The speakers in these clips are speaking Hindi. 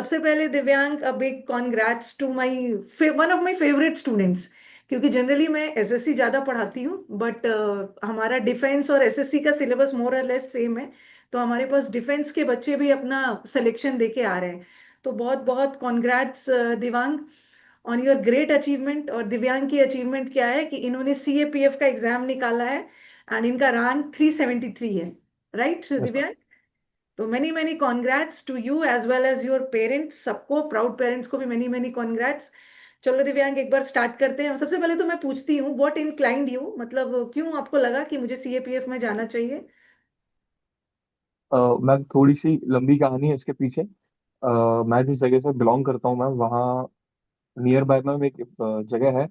सबसे पहले Divyang, a big congrats to my one of my favourite students. क्योंकि जनरली मैं एसएससी ज्यादा पढ़ाती हूँ, बट हमारा डिफेंस और एसएससी का सिलेबस मोर और लेस सेम है। तो हमारे पास डिफेंस के बच्चे भी अपना सिलेक्शन देके आ रहे हैं। तो बहुत बहुत कॉन्ग्रेट्स दिव्यांग ऑन योर ग्रेट अचीवमेंट। और दिव्यांग की अचीवमेंट क्या है कि इन्होंने सीएपीएफ का एग्जाम निकाला है एंड इनका रैंक 373 है। राइट अच्छा। दिव्यांग? तो many many congrats to you as well as your parents. सबको, प्राउड पेरेंट्स को भी मेनी मेनी कॉन्ग्रेट्स। चलो दिव्यांग, एक बार स्टार्ट करते हैं। सबसे पहले तो मैं पूछती हूँ, व्हाट इंक्लाइंड यू, मतलब क्यों आपको लगा कि मुझे सीएपीएफ में जाना चाहिए? मैम थोड़ी सी लंबी कहानी है इसके पीछे। मैं जिस जगह से बिलोंग करता हूँ मैम, वहाँ नियर बाय मैम एक जगह है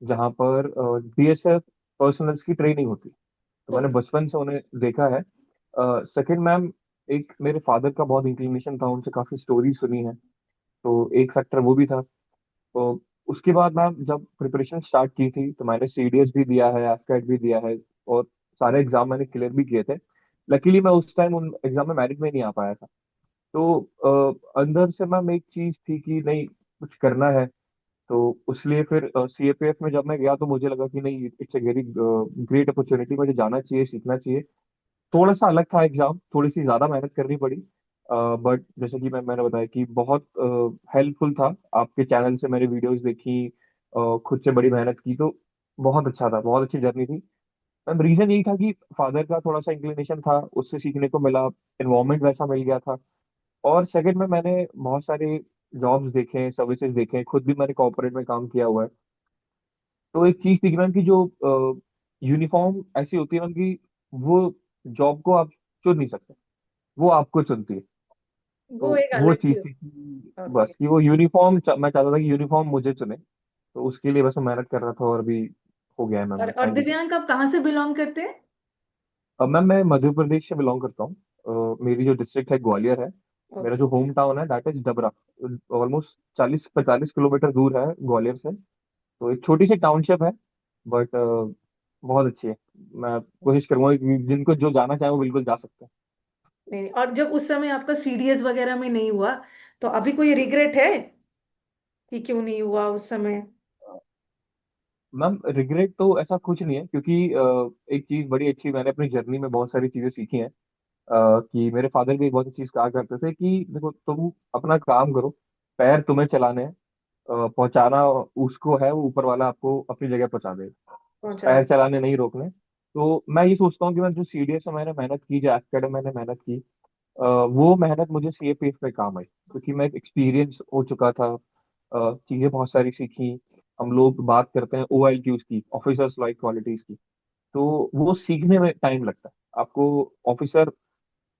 जहाँ पर बीएसएफ पर्सनल्स की ट्रेनिंग होती है। तो मैंने ओके। बचपन से उन्हें देखा है। सेकंड मैम, एक मेरे फादर का बहुत इंक्लिनेशन था, उनसे काफ़ी स्टोरी सुनी है, तो एक फैक्टर वो भी था। तो उसके बाद मैम जब प्रिपरेशन स्टार्ट की थी तो मैंने सीडीएस भी दिया है, एफकेट भी दिया है, और सारे एग्जाम मैंने क्लियर भी किए थे। लकीली मैं उस टाइम उन एग्जाम में मेरिट में नहीं आ पाया था। तो अंदर से मैम एक चीज थी कि नहीं, कुछ करना है। तो उसलिए फिर सीएपीएफ में जब मैं गया तो मुझे लगा कि नहीं, it's a very great opportunity, मुझे जाना चाहिए, सीखना चाहिए। थोड़ा सा अलग था एग्जाम, थोड़ी सी ज्यादा मेहनत करनी पड़ी। बट जैसे कि मैंने बताया कि बहुत हेल्पफुल था। आपके चैनल से मैंने वीडियोस देखी, खुद से बड़ी मेहनत की, तो बहुत अच्छा था, बहुत अच्छी जर्नी थी। मैम रीजन यही था कि फादर का थोड़ा सा इंक्लिनेशन था, उससे सीखने को मिला, एनवायरनमेंट वैसा मिल गया था। और सेकंड में मैंने बहुत सारे जॉब्स देखे, सर्विसेज देखे, खुद भी मैंने कॉर्पोरेट में काम किया हुआ है। तो एक चीज थी कि मैम की जो यूनिफॉर्म ऐसी होती है मैम कि वो जॉब को आप चुन नहीं सकते, वो आपको चुनती है। वो तो एक वो अलग ही। चीज थी कि ओके। बस कि वो यूनिफॉर्म मैं चाहता था कि यूनिफॉर्म मुझे चुने। तो उसके लिए बस मैं मेहनत कर रहा था, और अभी हो गया है मैम, और फाइनली। दिव्यांग, आप कहाँ से बिलोंग करते हैं? अब मैम मैं मध्य प्रदेश से बिलोंग करता हूँ। मेरी जो डिस्ट्रिक्ट है ग्वालियर है। मेरा ओके। जो होम टाउन है that is Dabra. Almost 40-45 kilometre दूर है ग्वालियर से। तो एक छोटी सी टाउनशिप है, बट बहुत अच्छी है। मैं कोशिश करूंगा कि जिनको जो जाना चाहे वो बिल्कुल जा सकते हैं। नहीं, और जब उस समय आपका सीडीएस वगैरह में नहीं हुआ, तो अभी कोई रिग्रेट है कि क्यों नहीं हुआ उस समय? मैम रिग्रेट तो ऐसा कुछ नहीं है, क्योंकि एक चीज बड़ी अच्छी, मैंने अपनी जर्नी में बहुत सारी चीजें सीखी हैं। कि मेरे फादर भी एक बहुत अच्छी चीज कहा करते थे कि देखो, तुम अपना काम करो, पैर तुम्हें चलाने हैं, पहुंचाना उसको है, वो ऊपर वाला आपको अपनी जगह पहुंचा देगा। पहुंचा पैर दे। चलाने नहीं रोकने। तो मैं ये सोचता हूँ कि मैं जो सीडीएस में मैंने मेहनत की, जो एफकेट में मैंने मेहनत की, वो मेहनत मुझे सीएपीएफ में काम आई, क्योंकि मैं एक एक्सपीरियंस हो चुका था। चीजें बहुत सारी सीखी। हम लोग बात करते हैं OIQs की, ऑफिसर्स लाइक क्वालिटीज की। तो वो सीखने में टाइम लगता है आपको। ऑफिसर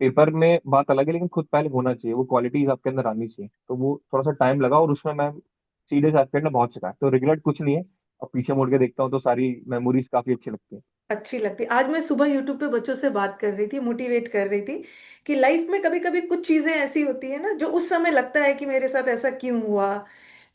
पेपर में बात अलग है, लेकिन खुद पहले होना चाहिए, वो क्वालिटीज आपके अंदर आनी चाहिए। तो वो थोड़ा सा टाइम लगा, और उसमें मैं सीरियस एस्पेक्ट में बहुत सिखा, तो रिग्रेट कुछ नहीं है। अब पीछे मुड़ के देखता हूँ तो सारी मेमोरीज काफी अच्छी लगती है। अच्छी लगती। आज मैं सुबह यूट्यूब पे बच्चों से बात कर रही थी, मोटिवेट कर रही थी कि लाइफ में कभी कभी कुछ चीजें ऐसी होती है ना, जो उस समय लगता है कि मेरे साथ ऐसा क्यों हुआ,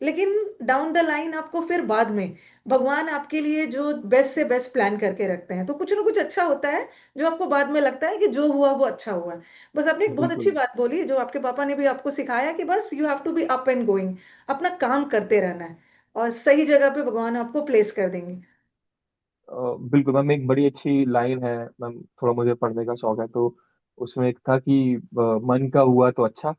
लेकिन डाउन द लाइन आपको फिर बाद में भगवान आपके लिए जो बेस्ट से बेस्ट प्लान करके रखते हैं। तो कुछ ना कुछ अच्छा होता है जो आपको बाद में लगता है कि जो हुआ वो अच्छा हुआ। बस आपने एक बहुत अच्छी बिल्कुल। बात बोली, जो आपके पापा ने भी आपको सिखाया, कि बस you have to be up and going. अपना काम करते रहना है, और सही जगह पे भगवान आपको प्लेस कर देंगे। बिल्कुल मैम, एक बड़ी अच्छी लाइन है मैम, थोड़ा मुझे पढ़ने का शौक है, तो उसमें एक था कि मन का हुआ तो अच्छा,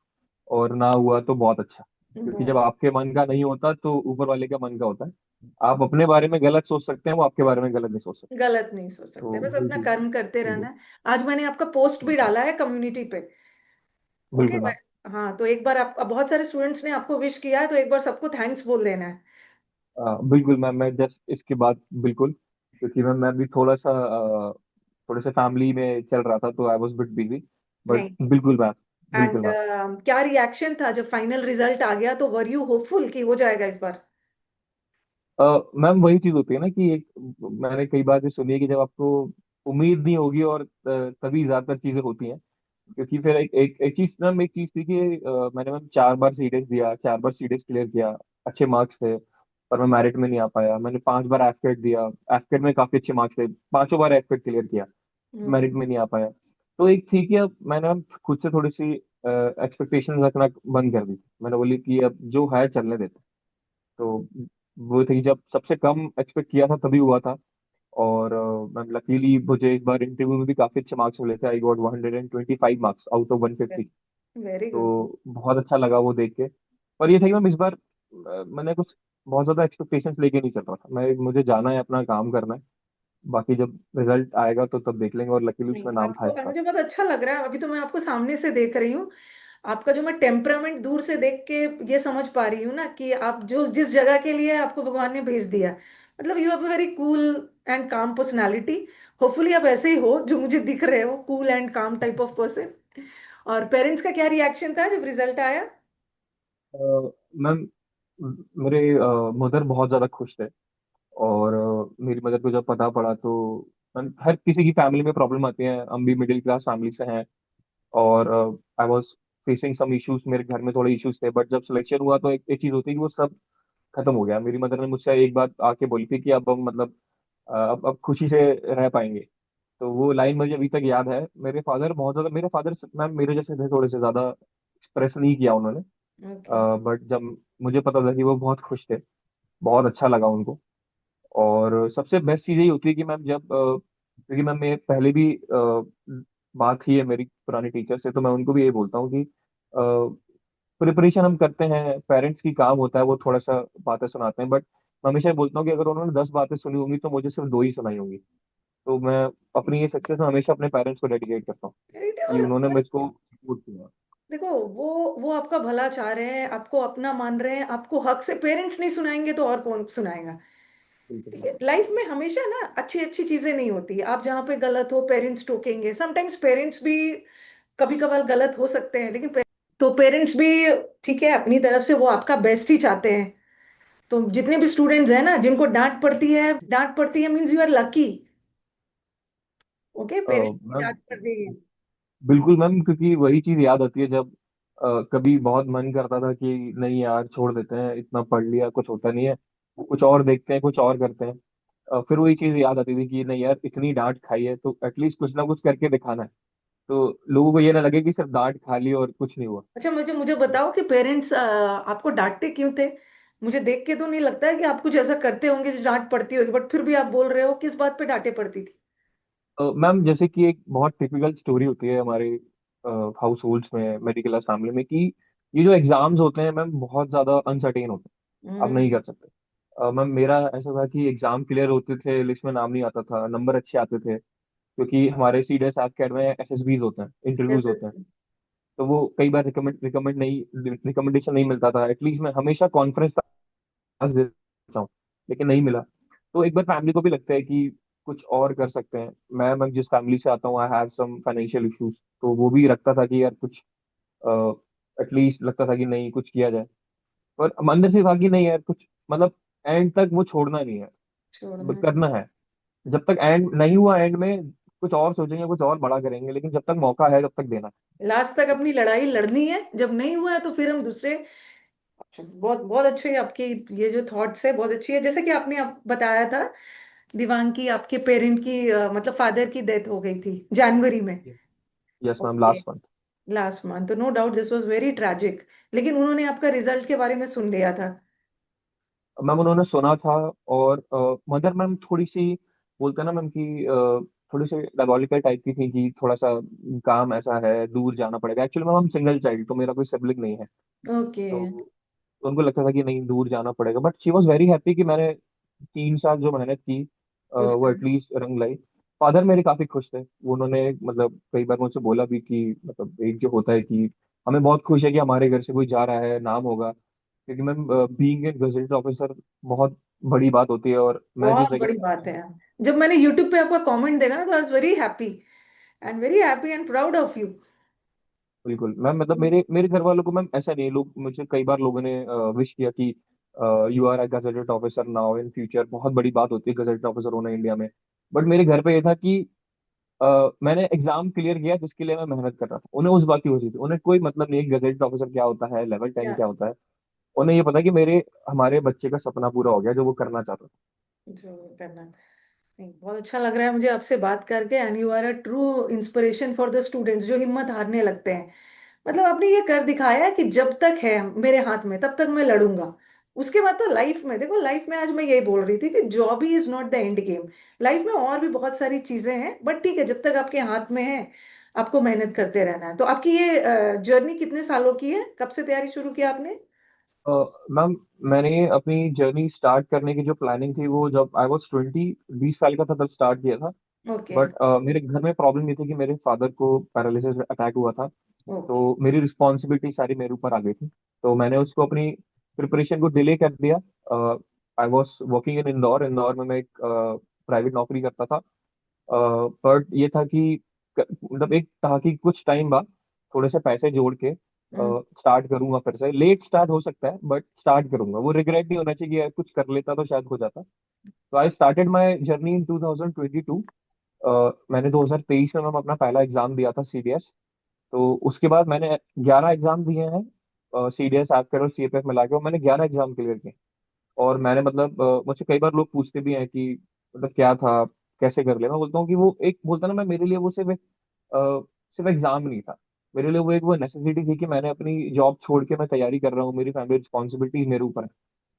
और ना हुआ तो बहुत अच्छा। क्योंकि जब बहुत। आपके मन का नहीं होता तो ऊपर वाले का मन का होता है। आप अपने बारे में गलत सोच सकते हैं, वो आपके बारे में गलत नहीं सोच सकते। गलत नहीं सोच सकते, तो बस अपना बिल्कुल। कर्म करते रहना बिल्कुल। है। आज मैंने आपका पोस्ट भी डाला है कम्युनिटी पे। ओके बिल्कुल मैं, मैम। हाँ, तो एक बार आप, बहुत सारे स्टूडेंट्स ने आपको विश किया है, तो एक बार सबको थैंक्स बोल देना है। बिल्कुल मैम, मैं जस्ट इसके बाद बिल्कुल, क्योंकि मैं भी थोड़ा सा थोड़े से फैमिली में चल रहा था, तो I was bit busy. But नहीं। बिल्कुल मैम। बिल्कुल एंड मैम। क्या रिएक्शन था जब फाइनल रिजल्ट आ गया? तो वर यू होपफुल कि हो जाएगा इस बार? मैम वही चीज होती है ना कि एक, मैंने कई बार ये सुनी है कि जब आपको उम्मीद नहीं होगी, और तभी ज्यादातर चीजें होती हैं। क्योंकि फिर एक चीज मैम, एक चीज थी कि मैंने मैम 4 बार सीडीएस दिया, 4 बार सीडीएस क्लियर किया, अच्छे मार्क्स थे, पर मैं मेरिट में नहीं आ पाया। मैंने 5 बार एफकेट दिया, एफकेट में काफी अच्छे मार्क्स थे, पांचों बार एफकेट क्लियर किया, हम्म। मेरिट में नहीं आ पाया। तो एक थी कि अब मैंने मैम खुद से थोड़ी सी एक्सपेक्टेशंस रखना बंद कर दी। मैंने बोली कि अब जो है चलने देते। तो वो थी जब सबसे कम एक्सपेक्ट किया था तभी हुआ था। और मैम लकीली मुझे इस बार इंटरव्यू में भी काफी अच्छे मार्क्स मिले थे। I got 125 marks out of 150। Very good. तो बहुत अच्छा लगा वो देख के। पर ये था कि मैम इस बार मैंने कुछ बहुत ज्यादा एक्सपेक्टेशंस लेके नहीं चल रहा था। मैं मुझे जाना है, अपना काम करना है। बाकी जब रिजल्ट आएगा तो तब देख लेंगे, और लकीली उसमें नहीं, नाम था आपको इसका। मुझे बहुत अच्छा लग रहा है। अभी तो मैं आपको सामने से देख रही हूँ। आपका जो मैं टेम्परामेंट दूर से देख के ये समझ पा रही हूँ ना कि आप जो जिस जगह के लिए आपको भगवान ने भेज दिया, मतलब you have a very cool and काम पर्सनालिटी। होपफुली आप ऐसे ही हो जो मुझे दिख रहे हो, कूल एंड काम टाइप ऑफ पर्सन। और पेरेंट्स का क्या रिएक्शन था जब रिजल्ट आया? मैम मेरे मदर बहुत ज्यादा खुश थे। और मेरी मदर को जब पता पड़ा तो हर किसी की फैमिली में प्रॉब्लम आती है, हम भी मिडिल क्लास फैमिली से हैं। और I was facing some issues, मेरे घर में थोड़े इश्यूज थे। बट जब सिलेक्शन हुआ तो एक चीज होती है कि वो सब खत्म हो गया। मेरी मदर ने मुझसे एक बात आके बोली थी कि अब हम मतलब अब खुशी से रह पाएंगे। तो वो लाइन मुझे अभी तक याद है। मेरे फादर बहुत ज्यादा, मेरे फादर मैम मेरे जैसे थे, थोड़े से ज्यादा एक्सप्रेस नहीं किया उन्होंने। ओके। बट जब मुझे पता था कि वो बहुत खुश थे, बहुत अच्छा लगा उनको। और सबसे बेस्ट चीज़ यही होती है कि मैम जब क्योंकि मैम मैं पहले भी बात ही है मेरी पुरानी टीचर से, तो मैं उनको भी यही बोलता हूँ कि प्रिपरेशन हम करते हैं, पेरेंट्स की काम होता है वो थोड़ा सा बातें सुनाते हैं। बट मैं हमेशा ये बोलता हूँ कि अगर उन्होंने 10 बातें सुनी होंगी तो मुझे सिर्फ 2 ही सुनाई होंगी। तो मैं अपनी ये सक्सेस में हमेशा अपने पेरेंट्स को डेडिकेट करता हूँ कि उन्होंने मुझको सपोर्ट किया। देखो, वो आपका भला चाह रहे हैं, आपको अपना मान रहे हैं, आपको हक से। पेरेंट्स नहीं सुनाएंगे तो और कौन सुनाएगा? बिल्कुल। लाइफ में हमेशा ना अच्छी अच्छी चीजें नहीं होती। आप जहाँ पे गलत हो पेरेंट्स टोकेंगे, समटाइम्स पेरेंट्स भी कभी कभार गलत हो सकते हैं, लेकिन तो पेरेंट्स भी ठीक है, अपनी तरफ से वो आपका बेस्ट ही चाहते हैं। तो जितने भी स्टूडेंट्स हैं ना जिनको डांट पड़ती है means you are lucky. Okay, parents की मैम डांट पड़ रही है। बिल्कुल मैम, क्योंकि वही चीज याद आती है जब कभी बहुत मन करता था कि नहीं यार छोड़ देते हैं, इतना पढ़ लिया कुछ होता नहीं है, कुछ और देखते हैं, कुछ और करते हैं। फिर वही चीज याद आती थी कि नहीं यार इतनी डांट खाई है तो एटलीस्ट कुछ ना कुछ करके दिखाना है। तो लोगों को ये ना लगे कि सिर्फ डांट खा ली और कुछ नहीं हुआ। अच्छा, मुझे मुझे बताओ कि पेरेंट्स आपको डांटते क्यों थे? मुझे देख के तो नहीं लगता है कि आप कुछ ऐसा करते होंगे जो डांट पड़ती होगी, बट फिर भी आप बोल रहे हो, किस बात पे डांटे पड़ती थी? मैम जैसे कि एक बहुत टिपिकल स्टोरी होती है हमारे हाउस होल्ड्स में, मिडिल क्लास फैमिली में, कि ये जो एग्जाम्स होते हैं मैम बहुत ज्यादा अनसर्टेन होते हैं, आप हम्म। नहीं कर सकते। मैम मेरा ऐसा था कि एग्जाम क्लियर होते थे, लिस्ट में नाम नहीं आता था, नंबर अच्छे आते थे, क्योंकि हमारे सीडीएस कैट में एसएसबीज होते हैं, इंटरव्यूज यस। होते हैं। तो वो कई बार रिकमेंडेशन नहीं मिलता था। एटलीस्ट मैं हमेशा कॉन्फ्रेंस देता हूँ, लेकिन नहीं मिला। तो एक बार फैमिली को भी लगता है कि कुछ और कर सकते हैं। मैं जिस फैमिली से आता हूँ, I have some financial issues, तो वो भी रखता था कि यार कुछ एटलीस्ट लगता था कि नहीं कुछ किया जाए। पर अंदर से था कि नहीं यार कुछ मतलब एंड तक वो छोड़ना नहीं है, छोड़ना। करना है। जब तक एंड नहीं हुआ, एंड में कुछ और सोचेंगे, कुछ और बड़ा करेंगे, लेकिन जब तक मौका है तब तक देना। लास्ट तक अपनी लड़ाई लड़नी है, जब नहीं हुआ है तो फिर हम दूसरे। अच्छा, बहुत बहुत अच्छे आपकी ये जो थॉट्स है बहुत अच्छी है। जैसे कि आपने आप बताया था दिवांग की, आपके पेरेंट की मतलब फादर की डेथ हो गई थी जनवरी में। Yes ma'am, okay. Last month. Last month, तो no doubt this was very tragic. लेकिन उन्होंने आपका रिजल्ट के बारे में सुन लिया था? मैम उन्होंने सुना था। और मदर मैम थोड़ी सी बोलते हैं ना मैम कि थोड़ी सी डायबॉलिकल टाइप की थी कि थोड़ा सा काम ऐसा है, दूर जाना पड़ेगा। एक्चुअली मैम हम सिंगल चाइल्ड, तो मेरा कोई सिबलिंग नहीं है। ओके। तो उनको लगता था कि नहीं दूर जाना पड़ेगा। But she was very happy कि मैंने 3 साल जो मेहनत की वो उसका। एटलीस्ट रंग लाई। फादर मेरे काफी खुश थे। वो उन्होंने मतलब कई बार मुझसे बोला भी कि मतलब एक जो होता है कि हमें बहुत खुश है कि हमारे घर से कोई जा रहा है, नाम होगा। क्योंकि ma'am being a gazetted officer बहुत बड़ी बात होती है। और मैं जिस बहुत जगह बड़ी पे बात है। जब मैंने यूट्यूब पे आपका कमेंट देखा ना तो I was very happy and proud of you. बिल्कुल मैम, मतलब मेरे मेरे घर वालों को मैम ऐसा नहीं है। लोग मुझे कई बार लोगों ने विश किया कि you are a gazetted officer now in future, बहुत बड़ी बात होती है गजेटेड ऑफिसर होना इंडिया में। बट मेरे घर पे ये था कि मैंने एग्जाम क्लियर किया जिसके लिए मैं मेहनत कर रहा था। उन्हें उस बात की खुशी थी, उन्हें कोई मतलब नहीं गजेटेड ऑफिसर क्या होता है, लेवल 10 क्या? क्या होता है। उन्हें ये पता कि मेरे हमारे बच्चे का सपना पूरा हो गया जो वो करना चाहता था। जो करना। नहीं, बहुत अच्छा लग रहा है मुझे आपसे बात करके। And you are a true inspiration for the students जो हिम्मत हारने लगते हैं। मतलब आपने ये कर दिखाया है कि जब तक है मेरे हाथ में तब तक मैं लड़ूंगा। उसके बाद तो लाइफ में देखो, लाइफ में आज मैं यही बोल रही थी कि job he is not the end game. Life में और भी बहुत सारी चीजें हैं, बट ठीक है, जब तक आपके हाथ में है आपको मेहनत करते रहना है। तो आपकी ये जर्नी कितने सालों की है, कब से तैयारी शुरू किया आपने? मैम, मैंने अपनी जर्नी स्टार्ट करने की जो प्लानिंग थी वो जब आई वॉज 20 साल का था तब स्टार्ट किया था। ओके। बट मेरे घर में प्रॉब्लम ये थी कि मेरे फादर को पैरालिसिस अटैक हुआ था। ओके। तो मेरी रिस्पॉन्सिबिलिटी सारी मेरे ऊपर आ गई थी। तो मैंने उसको अपनी प्रिपरेशन को डिले कर दिया। I was working in Indore. Indore में मैं एक प्राइवेट नौकरी करता था। बट ये था कि मतलब एक था कि कुछ टाइम बाद थोड़े से पैसे जोड़ के हम्म। स्टार्ट करूंगा। फिर से लेट स्टार्ट हो सकता है बट स्टार्ट करूंगा। वो रिग्रेट नहीं होना चाहिए कि यार कुछ कर लेता तो शायद हो जाता। तो I started my journey in 2022। मैंने 2023 में मैम अपना पहला एग्जाम दिया था, सीडीएस। तो उसके बाद मैंने 11 एग्जाम दिए हैं, सीडीएस, एफकेट और सीएपीएफ मिला के, और मैंने 11 एग्जाम क्लियर किए। और मैंने मतलब मुझसे कई बार लोग पूछते भी हैं कि मतलब क्या था, कैसे कर लिया। मैं बोलता हूँ कि वो एक बोलता ना, मैं मेरे लिए वो सिर्फ एग्जाम नहीं था। मेरे लिए वो नेसेसिटी थी कि मैंने अपनी जॉब छोड़ के मैं तैयारी कर रहा हूँ, मेरी फैमिली रिस्पॉन्सिबिलिटी मेरे ऊपर है।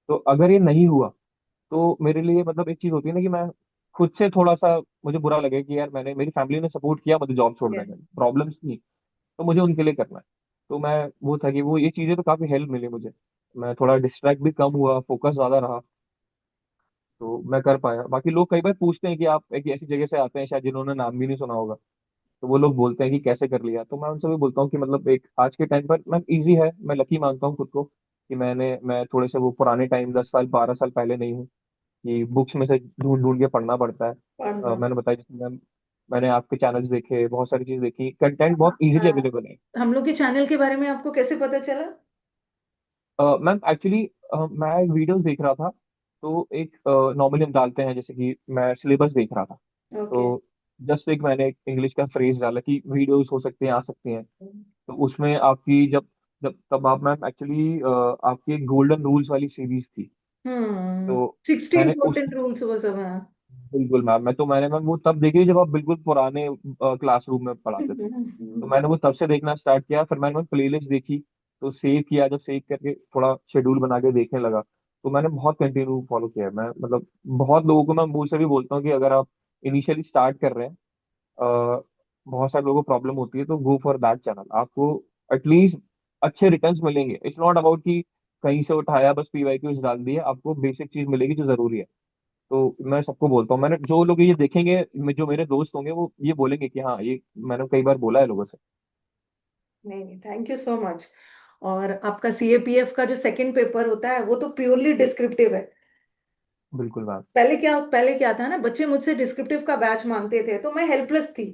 तो अगर ये नहीं हुआ तो मेरे लिए मतलब एक चीज होती है ना कि मैं खुद से थोड़ा सा मुझे बुरा लगे कि यार मैंने, मेरी फैमिली ने सपोर्ट किया मुझे जॉब छोड़ने में, प्रॉब्लम्स थी तो मुझे उनके लिए करना है। तो मैं, वो था कि वो ये चीजें तो काफी हेल्प मिली मुझे। मैं थोड़ा डिस्ट्रैक्ट भी कम हुआ, फोकस ज्यादा रहा। तो मैं कर पाया। बाकी लोग कई बार पूछते हैं कि आप एक ऐसी जगह से आते हैं शायद जिन्होंने नाम भी नहीं सुना होगा, तो वो लोग बोलते हैं कि कैसे कर लिया। तो मैं उनसे भी बोलता हूँ कि मतलब एक आज के टाइम पर मैं इजी है, मैं लकी मानता हूँ खुद को कि मैं थोड़े से वो पुराने टाइम 10 साल 12 साल पहले नहीं हूँ कि बुक्स में से ढूंढ ढूंढ के पढ़ना पड़ता है। पढ़ना। मैंने बताया जैसे मैंने आपके चैनल्स देखे, बहुत सारी चीज देखी, कंटेंट बहुत इजीली अवेलेबल है। हम लोग के चैनल के बारे में आपको कैसे पता चला? मैम एक्चुअली मैं एक वीडियोस देख रहा था। तो एक नॉर्मली हम डालते हैं जैसे कि मैं सिलेबस देख रहा था। ओके। तो जस्ट एक मैंने एक इंग्लिश का फ्रेज डाला कि वीडियोस हो सकते हैं, आ सकती हैं। तो उसमें आपकी जब जब तब आप मैम एक्चुअली आपकी एक गोल्डन रूल्स वाली सीरीज थी। हम्म। तो 16 मैंने उस, गोल्डन रूल्स वो सब है। बिल्कुल मैम, मैंने मैम वो तब देखी जब आप बिल्कुल पुराने क्लासरूम में पढ़ाते थे। तो मैंने वो तब से देखना स्टार्ट किया। फिर मैंने प्लेलिस्ट देखी, तो सेव किया। जब सेव करके थोड़ा शेड्यूल बना के देखने लगा, तो मैंने बहुत कंटिन्यू फॉलो किया है। मैं मतलब बहुत लोगों को मैं मुंह से भी बोलता हूँ कि अगर आप इनिशियली स्टार्ट कर रहे हैं, अ, बहुत सारे लोगों को प्रॉब्लम होती है, तो गो फॉर दैट चैनल। आपको एटलीस्ट अच्छे रिटर्न्स मिलेंगे। इट्स नॉट अबाउट कि कहीं से उठाया बस पीवाईक्यूज डाल दिए, आपको बेसिक चीज मिलेगी जो जरूरी है। तो मैं सबको बोलता हूँ, मैंने जो लोग ये देखेंगे, जो मेरे दोस्त होंगे वो ये बोलेंगे कि हाँ, ये मैंने कई बार बोला है लोगों से। नहीं नहीं, थैंक यू सो मच। और आपका सीएपीएफ का जो सेकंड पेपर होता है वो तो प्योरली डिस्क्रिप्टिव है। बिल्कुल मैम। पहले क्या था ना, बच्चे मुझसे डिस्क्रिप्टिव का बैच मांगते थे तो मैं हेल्पलेस थी,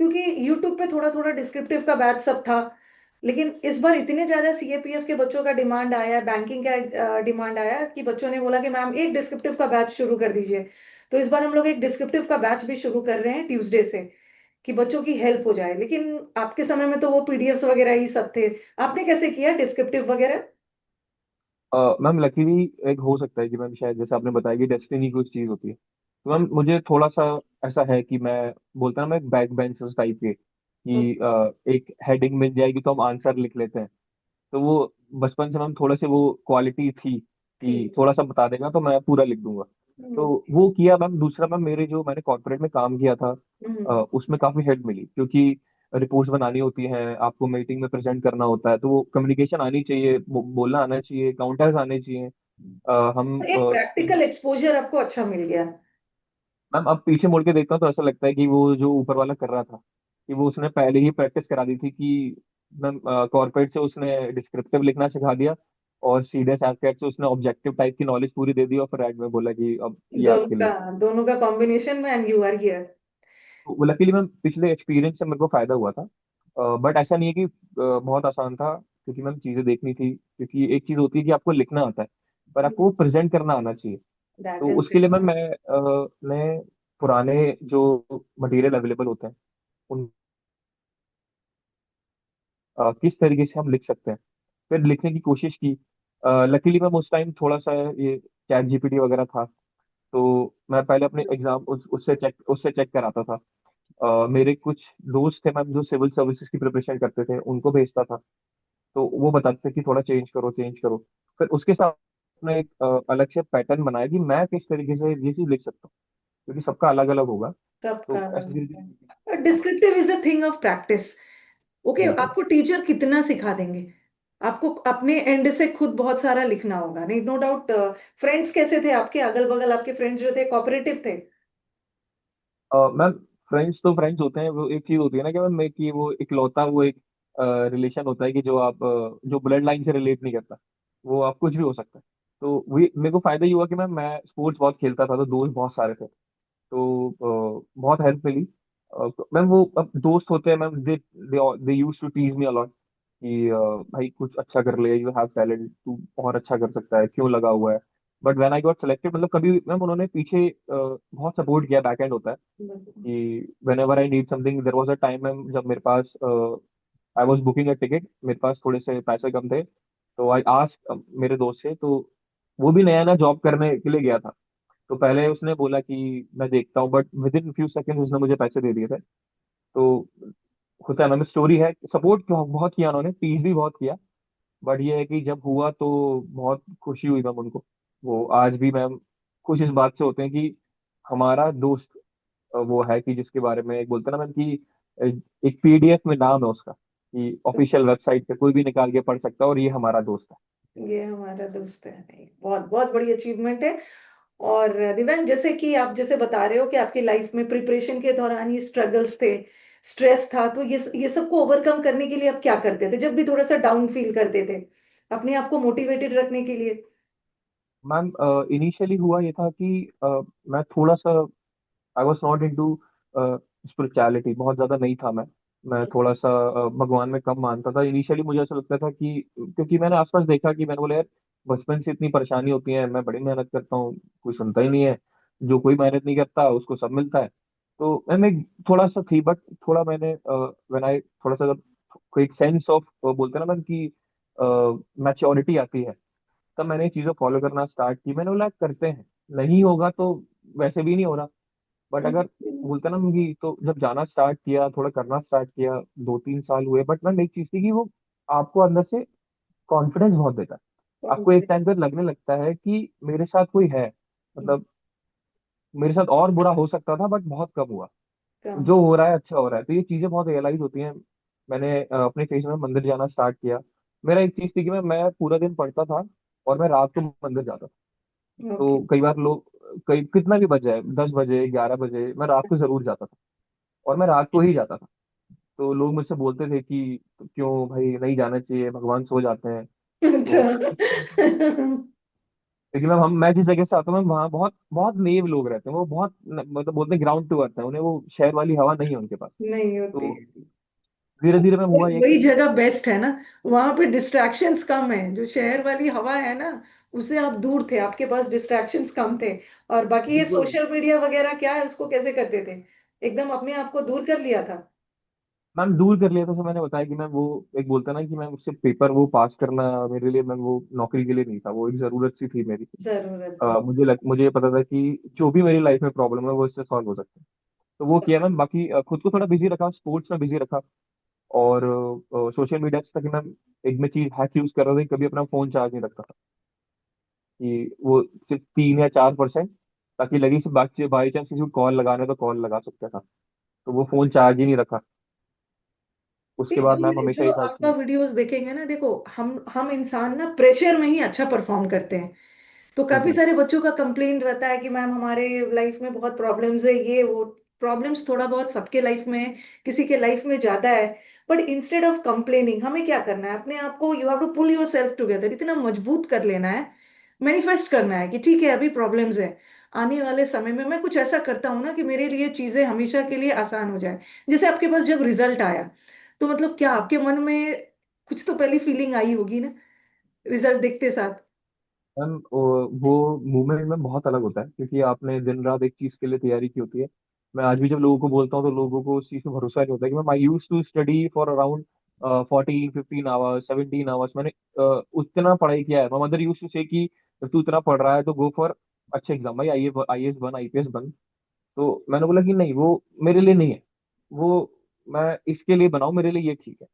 क्योंकि यूट्यूब पे थोड़ा थोड़ा डिस्क्रिप्टिव का बैच सब था। लेकिन इस बार इतने ज्यादा सीएपीएफ के बच्चों का डिमांड आया, बैंकिंग का डिमांड आया, कि बच्चों ने बोला कि मैम एक डिस्क्रिप्टिव का बैच शुरू कर दीजिए। तो इस बार हम लोग एक डिस्क्रिप्टिव का बैच भी शुरू कर रहे हैं ट्यूसडे से, कि बच्चों की हेल्प हो जाए। लेकिन आपके समय में तो वो पीडीएफ वगैरह ही सब थे। आपने कैसे किया डिस्क्रिप्टिव वगैरह? मैम लकीली एक हो सकता है कि मैम शायद जैसे आपने बताया कि डेस्टिनी कुछ चीज होती है। तो मैम मुझे थोड़ा सा ऐसा है कि मैं बोलता ना, मैं बैक बेंचर्स टाइप के कि एक हेडिंग मिल जाएगी तो हम आंसर लिख लेते हैं। तो वो बचपन से मैम थोड़ा से वो क्वालिटी थी कि ठीक। थोड़ा सा बता देगा तो मैं पूरा लिख दूंगा। तो हम्म। वो किया मैम। दूसरा मैम, मेरे जो मैंने कॉर्पोरेट में काम किया था, हम्म। उसमें काफी हेल्प मिली, क्योंकि रिपोर्ट्स बनानी होती हैं, आपको मीटिंग में प्रेजेंट करना होता है, तो वो कम्युनिकेशन आनी चाहिए, बोलना आना चाहिए, काउंटर्स आने चाहिए। हम तो एक प्रैक्टिकल एक्सपोजर आपको अच्छा मिल गया। मैम अब पीछे मुड़ के देखता हूँ तो ऐसा लगता है कि वो जो ऊपर वाला कर रहा था, कि वो उसने पहले ही प्रैक्टिस करा दी थी कि मैम कॉर्पोरेट से उसने डिस्क्रिप्टिव लिखना सिखा दिया, और सीधे सैफकेट से उसने ऑब्जेक्टिव टाइप की नॉलेज पूरी दे दी, और फिर एड में बोला कि अब ये दोनों आपके का लिए। दोनों का कॉम्बिनेशन में, एंड यू आर हियर। तो लकीली मैम पिछले एक्सपीरियंस से मेरे को फायदा हुआ था। बट ऐसा नहीं है कि बहुत आसान था, क्योंकि मैम चीजें देखनी थी। क्योंकि एक चीज होती है कि आपको लिखना आता है, पर आपको प्रेजेंट करना आना चाहिए। दैट तो इज उसके लिए मैम मैं पुराने जो मटेरियल अवेलेबल होते हैं उन किस तरीके से हम लिख सकते हैं, फिर लिखने की कोशिश की। लकीली मैम उस टाइम थोड़ा सा ये चैट जीपीटी वगैरह था। तो मैं पहले अपने एग्जाम उससे चेक कराता था मेरे कुछ दोस्त थे मैम जो सिविल सर्विसेज की प्रिपरेशन करते थे, उनको भेजता था। तो वो बताते थे कि थोड़ा चेंज करो, चेंज करो। फिर उसके साथ मैं एक अलग से पैटर्न बनाया कि मैं किस तरीके से ये चीज लिख सकता हूँ, क्योंकि सबका अलग अलग होगा। सबका तो ऐसे धीरे धीरे। अलग descriptive is a thing of practice. Okay, बिल्कुल। आपको टीचर कितना सिखा देंगे, आपको अपने एंड से खुद बहुत सारा लिखना होगा, नहीं नो डाउट। फ्रेंड्स कैसे थे आपके अगल बगल, आपके फ्रेंड्स जो थे कोऑपरेटिव थे? मैम, फ्रेंड्स तो फ्रेंड्स होते हैं, वो एक चीज होती है ना कि मैम, कि वो इकलौता वो एक रिलेशन होता है कि जो आप जो ब्लड लाइन से रिलेट नहीं करता, वो आप कुछ भी हो सकता है। तो वही मेरे को फायदा ये हुआ कि मैं स्पोर्ट्स बहुत खेलता था, तो दोस्त बहुत सारे थे। तो बहुत हेल्प मिली। मैम वो अब दोस्त होते हैं ma'am, they they use to tease me a lot कि भाई कुछ अच्छा कर ले, यू हैव टैलेंट, तू और अच्छा कर सकता है, क्यों लगा हुआ है। But when I got selected, मतलब कभी मैम उन्होंने पीछे बहुत सपोर्ट किया, बैक एंड होता है कि whenever I need something, there was a time ma'am जब मेरे पास I was booking a ticket, मेरे पास थोड़े से पैसे कम थे। तो आई आस्क्ड मेरे दोस्त से, तो वो भी नया नया जॉब करने के लिए गया था। तो पहले उसने बोला कि मैं देखता हूँ, but with in few seconds उसने मुझे पैसे दे दिए थे। तो होता है मैम, स्टोरी है, सपोर्ट बहुत किया उन्होंने, टीज भी बहुत किया। बट ये है कि जब हुआ तो बहुत खुशी हुई मैम उनको। वो आज भी मैम खुश इस बात से होते हैं कि हमारा दोस्त वो है, कि जिसके बारे में एक बोलते हैं ना मैम कि अ, एक पीडीएफ में नाम है उसका, कि ऑफिशियल वेबसाइट पे कोई भी निकाल के पढ़ सकता है, और ये हमारा दोस्त है। ये हमारा दोस्त है, नहीं बहुत बहुत बड़ी अचीवमेंट है। और दिव्यांग, जैसे कि आप जैसे बता रहे हो कि आपकी लाइफ में प्रिपरेशन के दौरान ये स्ट्रगल्स थे, स्ट्रेस था, तो ये सबको ओवरकम करने के लिए आप क्या करते थे जब भी थोड़ा सा डाउन फील करते थे, अपने आप को मोटिवेटेड रखने के लिए? मैम इनिशियली हुआ ये था कि मैं थोड़ा सा, I was not into spirituality, बहुत ज्यादा नहीं था मैं थोड़ा सा भगवान में कम मानता था इनिशियली। मुझे ऐसा लगता था कि, क्योंकि मैंने आसपास देखा कि मैंने बोला यार, बचपन से इतनी परेशानी होती है, मैं बड़ी मेहनत करता हूँ, कोई सुनता ही नहीं है। जो कोई मेहनत नहीं करता उसको सब मिलता है। तो मैं थोड़ा सा थी, बट थोड़ा मैंने व्हेन आई थोड़ा सा जब कोई एक सेंस ऑफ बोलते हैं ना मैम कि मैच्योरिटी आती है, तब मैंने ये चीजें फॉलो करना स्टार्ट की। मैंने बोला करते हैं, नहीं होगा तो वैसे भी नहीं हो रहा। बट अगर बोलते ना कि, तो जब जाना स्टार्ट किया, थोड़ा करना स्टार्ट किया, 2-3 साल हुए। बट मैम एक चीज थी कि वो आपको अंदर से कॉन्फिडेंस बहुत देता है। आपको एक टाइम पर लगने लगता है कि मेरे साथ कोई है, मतलब मेरे साथ और बुरा हो सकता था बट बहुत कम हुआ, कम। जो हो रहा है अच्छा हो रहा है। तो ये चीजें बहुत रियलाइज होती हैं। मैंने अपने फेज में मंदिर जाना स्टार्ट किया। मेरा एक चीज थी कि मैं पूरा दिन पढ़ता था, और मैं रात को मंदिर जाता था। ओके। तो कई बार लोग, कई कितना भी बज जाए, 10 बजे 11 बजे, मैं रात को जरूर जाता था, और मैं रात को ही जाता था। तो लोग मुझसे बोलते थे कि क्यों भाई, नहीं जाना चाहिए, भगवान सो जाते हैं। अच्छा। तो लेकिन मैं जिस जगह से आता हूँ मैम, वहाँ बहुत बहुत नेव लोग रहते हैं, वो बहुत मतलब बोलते हैं ग्राउंड टू अर्थ है, उन्हें वो शहर वाली हवा नहीं है उनके पास। नहीं होती। तो धीरे धीरे मैं हुआ ये वही कि जगह बेस्ट है ना, वहां पे डिस्ट्रैक्शंस कम है, जो शहर वाली हवा है ना, उससे आप दूर थे, आपके पास डिस्ट्रैक्शंस कम थे। और बाकी ये बिल्कुल सोशल मीडिया वगैरह क्या है, उसको कैसे करते थे, एकदम अपने आप को दूर कर लिया था। मैम, दूर कर लिया था। तो मैंने बताया कि मैम वो एक बोलता ना कि मैम उससे पेपर वो पास करना मेरे लिए, मैम वो नौकरी के लिए नहीं था, वो एक जरूरत सी थी मेरी। जरूरत थी। मुझे ये पता था कि जो भी मेरी लाइफ में प्रॉब्लम है वो इससे सॉल्व हो सकता है। तो वो किया मैम। बाकी खुद को थोड़ा बिजी रखा, स्पोर्ट्स में बिजी रखा। और सोशल मीडिया से तक मैम एक मैं चीज हैक यूज कर रहा था कि कभी अपना फोन चार्ज नहीं रखता था, कि वो सिर्फ 3 या 4%, ताकि लगी से बाकी बाई चांस किसी को कॉल लगाना है तो कॉल लगा सकता था। तो वो फोन चार्ज ही नहीं रखा। उसके ये बाद मैम जो हमेशा जो ये था आपका कि वीडियोस देखेंगे ना, देखो हम इंसान ना प्रेशर में ही अच्छा परफॉर्म करते हैं। तो काफी हम्म, सारे बच्चों का कंप्लेन रहता है कि मैम हमारे लाइफ में बहुत प्रॉब्लम्स है, ये वो। प्रॉब्लम्स थोड़ा बहुत सबके लाइफ में है, किसी के लाइफ में ज्यादा है। बट इंस्टेड ऑफ कंप्लेनिंग, हमें क्या करना है, अपने आप को you have to pull yourself together, इतना मजबूत कर लेना है, मैनिफेस्ट करना है कि ठीक है अभी प्रॉब्लम्स है, आने वाले समय में मैं कुछ ऐसा करता हूँ ना कि मेरे लिए चीजें हमेशा के लिए आसान हो जाए। जैसे आपके पास जब रिजल्ट आया, तो मतलब क्या आपके मन में कुछ तो पहली फीलिंग आई होगी ना, रिजल्ट देखते साथ? मैम वो मूवमेंट में बहुत अलग होता है, क्योंकि आपने दिन रात एक चीज के लिए तैयारी की होती है। मैं आज भी जब लोगों को बोलता हूँ तो लोगों को उस चीज में भरोसा नहीं होता है कि मैं I used to study for around 14-15 hours 17 hours. मैंने उतना पढ़ाई किया है। माय मदर यूज टू से कि तू इतना पढ़ रहा है तो गो फॉर अच्छे एग्जाम, भाई आई एस बन, आईपीएस बन। तो मैंने बोला कि नहीं, वो मेरे लिए नहीं है। वो मैं इसके लिए बनाऊं, मेरे लिए ये ठीक है।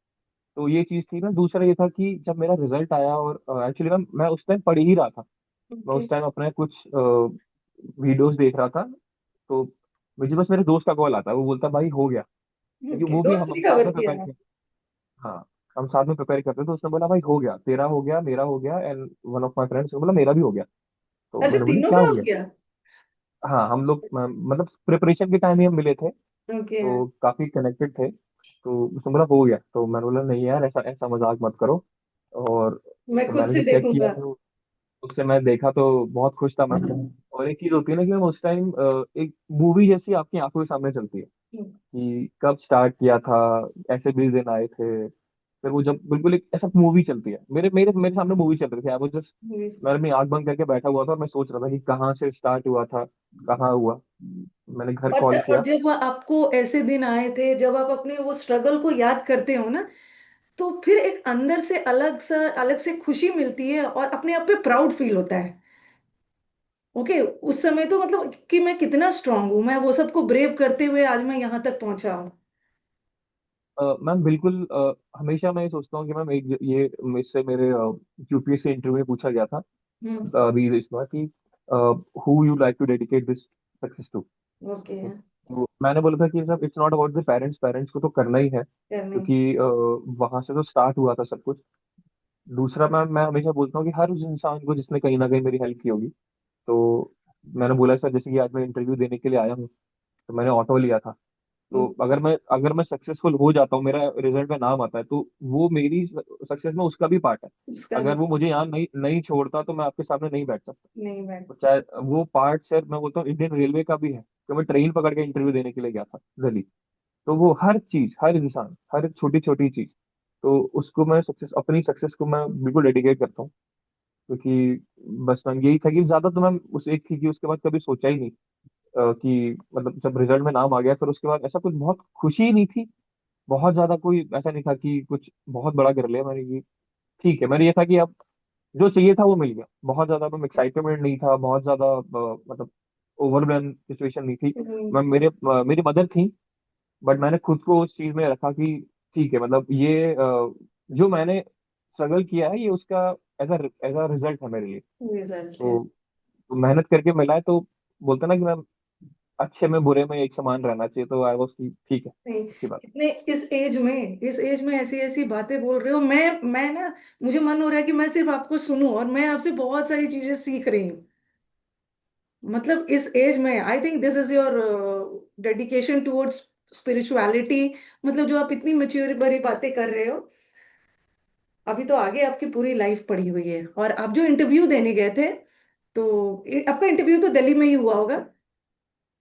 तो ये चीज थी ना। दूसरा ये था कि जब मेरा रिजल्ट आया, और एक्चुअली मैं उस टाइम पढ़ ही रहा था। मैं ओके। उस टाइम अपने कुछ वीडियोस देख रहा था। तो मुझे बस मेरे दोस्त का कॉल आता, वो बोलता भाई हो गया, क्योंकि ओके, वो भी दोस्त हम ने साथ कवर में किया प्रिपेयर है। कर। हाँ, हम साथ में प्रिपेयर करते थे। तो उसने बोला भाई हो गया, तेरा हो गया, मेरा हो गया, and one of my friends ने बोला मेरा भी हो गया। तो अच्छा, मैंने बोला तीनों क्या का हो हो गया। गया। हाँ, हम लोग मतलब प्रिपरेशन के टाइम ही हम मिले थे, ओके। तो काफी कनेक्टेड थे। तो उसने बोला हो गया, तो मैंने बोला नहीं यार, ऐसा ऐसा मजाक मत करो। और मैं तो खुद मैंने से जब चेक किया देखूंगा। तो उससे मैं देखा तो बहुत खुश था मैं। और एक चीज होती है ना कि हम उस टाइम एक मूवी जैसी आपकी आंखों के सामने चलती है कि कब स्टार्ट किया था, ऐसे 20 दिन आए थे। फिर वो जब बिल्कुल एक ऐसा मूवी चलती है, मेरे मेरे मेरे सामने मूवी चल रही थी। आई वाज जस्ट, मैं अपनी आंख बंद करके बैठा हुआ था, और मैं सोच रहा था कि कहाँ से स्टार्ट हुआ था, कहाँ हुआ। मैंने घर कॉल और किया। जब आपको ऐसे दिन आए थे, जब आप अपने वो स्ट्रगल को याद करते हो ना, तो फिर एक अंदर से अलग से खुशी मिलती है और अपने आप पे प्राउड फील होता है। ओके, उस समय तो मतलब कि मैं कितना स्ट्रांग हूं, मैं वो सबको ब्रेव करते हुए आज मैं यहाँ तक पहुंचा हूँ। मैम बिल्कुल, हमेशा मैं ये सोचता हूँ कि मैम एक ये मुझसे मेरे यूपीएससी इंटरव्यू में पूछा गया था हम्म। अभी इस बार कि who you like to dedicate this success to. Okay. तो मैंने बोला था कि सब it's not about the parents, parents को तो करना ही है, करने। क्योंकि वहां से तो स्टार्ट हुआ था सब कुछ। दूसरा मैं हमेशा बोलता हूँ कि हर उस इंसान को जिसने कहीं ना कहीं मेरी हेल्प की होगी। तो मैंने बोला सर, जैसे कि आज मैं इंटरव्यू देने के लिए आया हूँ, तो मैंने ऑटो लिया था। तो अगर मैं सक्सेसफुल हो जाता हूँ, मेरा रिजल्ट में नाम आता है, तो वो मेरी सक्सेस में उसका भी पार्ट है। उसका भी। अगर वो मुझे यहाँ नहीं नहीं छोड़ता तो मैं आपके सामने नहीं बैठ सकता। नहीं बैठ। तो चाहे वो पार्ट सर, मैं बोलता हूँ इंडियन रेलवे का भी है, कि मैं ट्रेन पकड़ के इंटरव्यू देने के लिए गया था दिल्ली। तो वो हर चीज, हर इंसान, हर छोटी छोटी चीज, तो उसको मैं सक्सेस, अपनी सक्सेस को मैं बिल्कुल डेडिकेट करता हूँ। क्योंकि बस मैम यही था कि ज्यादा तो मैम उस एक थी कि उसके बाद कभी सोचा ही नहीं कि मतलब जब रिजल्ट में नाम आ गया, फिर उसके बाद ऐसा कुछ बहुत खुशी ही नहीं थी। बहुत ज्यादा कोई ऐसा नहीं था कि कुछ बहुत बड़ा कर लिया मैंने, कि ठीक है। मैंने ये था कि अब जो चाहिए था वो मिल गया। बहुत ज्यादा मैं एक्साइटमेंट नहीं था, बहुत ज्यादा मतलब ओवरवेल्म सिचुएशन नहीं थी। हम्म। मैं मेरी मदर थी, बट मैंने खुद को उस चीज में रखा कि ठीक है, मतलब ये जो मैंने स्ट्रगल किया है, ये उसका एज अ रिजल्ट है मेरे लिए। रिजल्ट है। तो मेहनत करके मिला है, तो बोलते ना कि मैं अच्छे में बुरे में एक समान रहना चाहिए। तो आई वाज ठीक है, नहीं, अच्छी बात। इतने इस एज में ऐसी ऐसी बातें बोल रहे हो। मैं ना, मुझे मन हो रहा है कि मैं सिर्फ आपको सुनूं, और मैं आपसे बहुत सारी चीजें सीख रही हूँ। मतलब इस एज में I think this is your dedication towards spirituality. मतलब जो आप इतनी मेच्योर भरी बातें कर रहे हो, अभी तो आगे आपकी पूरी लाइफ पड़ी हुई है। और आप जो इंटरव्यू देने गए थे, तो आपका इंटरव्यू तो दिल्ली में ही हुआ होगा।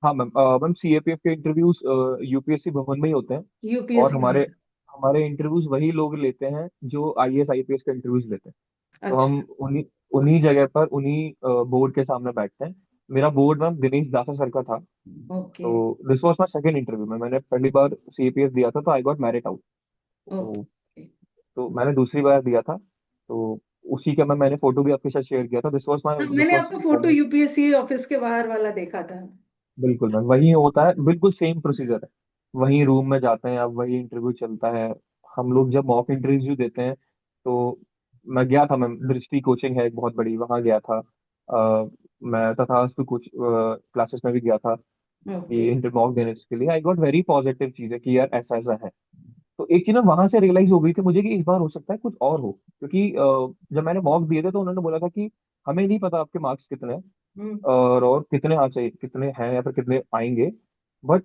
हाँ मैम, मैम सीएपीएफ के इंटरव्यूज यूपीएससी भवन में ही होते हैं। और यूपीएससी हमारे में। हमारे इंटरव्यूज वही लोग लेते हैं जो आईएएस आईपीएस के इंटरव्यूज लेते हैं। तो अच्छा। हम उन्हीं उन्हीं जगह पर, उन्हीं बोर्ड के सामने बैठते हैं। मेरा बोर्ड मैम दिनेश दासा सर का था। ओके। तो this was my second interview में, मैंने पहली बार सीएपीएफ दिया था, तो आई गॉट मेरिट आउट। तो ओके। तो मैंने दूसरी बार दिया था। तो उसी का मैंने फोटो भी आपके साथ शेयर किया था। दिस मैंने वाज आपका फोटो यूपीएससी ऑफिस के बाहर वाला देखा था। बिल्कुल मैम वही होता है, बिल्कुल सेम प्रोसीजर है। वही रूम में जाते हैं, अब वही इंटरव्यू चलता है। हम लोग जब मॉक इंटरव्यू देते हैं, तो मैं गया था मैम, दृष्टि कोचिंग है एक बहुत बड़ी, वहाँ गया था। मैं तथास्तु कुछ क्लासेस में भी गया था कि ओके। इंटर मॉक देने के लिए। आई गॉट वेरी पॉजिटिव चीज है कि यार ऐसा ऐसा है। तो एक चीज ना वहां से रियलाइज हो गई थी मुझे कि इस बार हो सकता है कुछ और हो, क्योंकि जब मैंने मॉक दिए थे तो उन्होंने बोला था कि हमें नहीं पता आपके मार्क्स कितने हैं, हम्म। और कितने आ चाहिए, कितने हैं या फिर कितने आएंगे। बट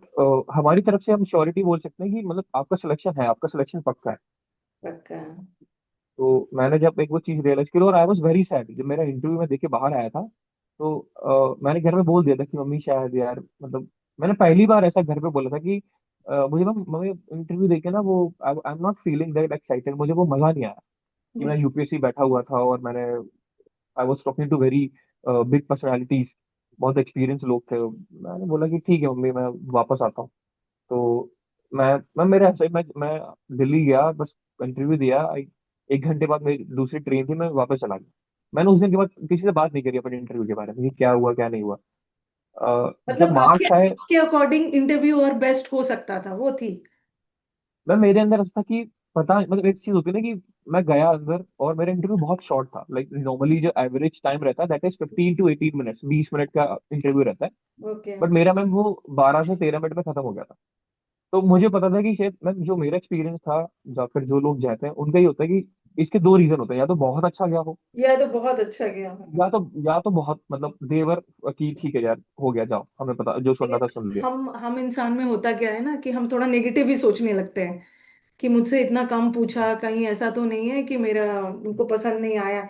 हमारी तरफ से हम श्योरिटी बोल सकते हैं कि मतलब आपका सिलेक्शन है, आपका सिलेक्शन पक्का है। पक्का। तो मैंने जब एक वो चीज रियलाइज की, और आई वाज वेरी सैड जब मेरा इंटरव्यू में देके बाहर आया था। तो मैंने घर में बोल दिया था कि मम्मी शायद यार, मतलब मैंने पहली बार ऐसा घर पे बोला था कि मुझे ना मम्मी इंटरव्यू देके ना वो I am not feeling that excited, मुझे वो मजा नहीं आया कि मैं यूपीएससी बैठा हुआ था, और मैंने I was talking to very big personalities, बहुत एक्सपीरियंस लोग थे। मैंने बोला कि ठीक है मम्मी, मैं वापस आता हूँ। तो मैं मेरे ऐसे ही मैं दिल्ली गया, बस इंटरव्यू दिया। एक घंटे बाद मेरी दूसरी ट्रेन थी, मैं वापस चला गया। मैंने उस दिन के बाद किसी से बात नहीं करी अपने इंटरव्यू के बारे में कि क्या हुआ क्या नहीं हुआ। जब मतलब आपके मार्क्स आए, आपके अकॉर्डिंग इंटरव्यू और बेस्ट हो सकता था, वो थी? मैं मेरे अंदर ऐसा था कि पता मतलब एक चीज होती है ना कि मैं गया अंदर और मेरा इंटरव्यू बहुत शॉर्ट था। लाइक नॉर्मली जो एवरेज टाइम रहता है that is 15 to 18 minutes, 20 minute का इंटरव्यू रहता है। ओके। बट मेरा मैम वो 12 से 13 मिनट में खत्म हो गया था। तो मुझे पता था कि शायद मैम जो मेरा एक्सपीरियंस था या फिर जो लोग जाते हैं उनका ही होता है कि इसके दो रीजन होते हैं, या तो बहुत अच्छा गया हो, यह तो बहुत अच्छा गया। या तो बहुत मतलब देवर की ठीक है यार हो गया, जाओ हमें पता जो सुनना था सुन लिया। लेकिन हम इंसान में होता क्या है ना, कि हम थोड़ा नेगेटिव ही सोचने लगते हैं, कि मुझसे इतना कम पूछा, कहीं ऐसा तो नहीं है कि मेरा उनको पसंद नहीं आया।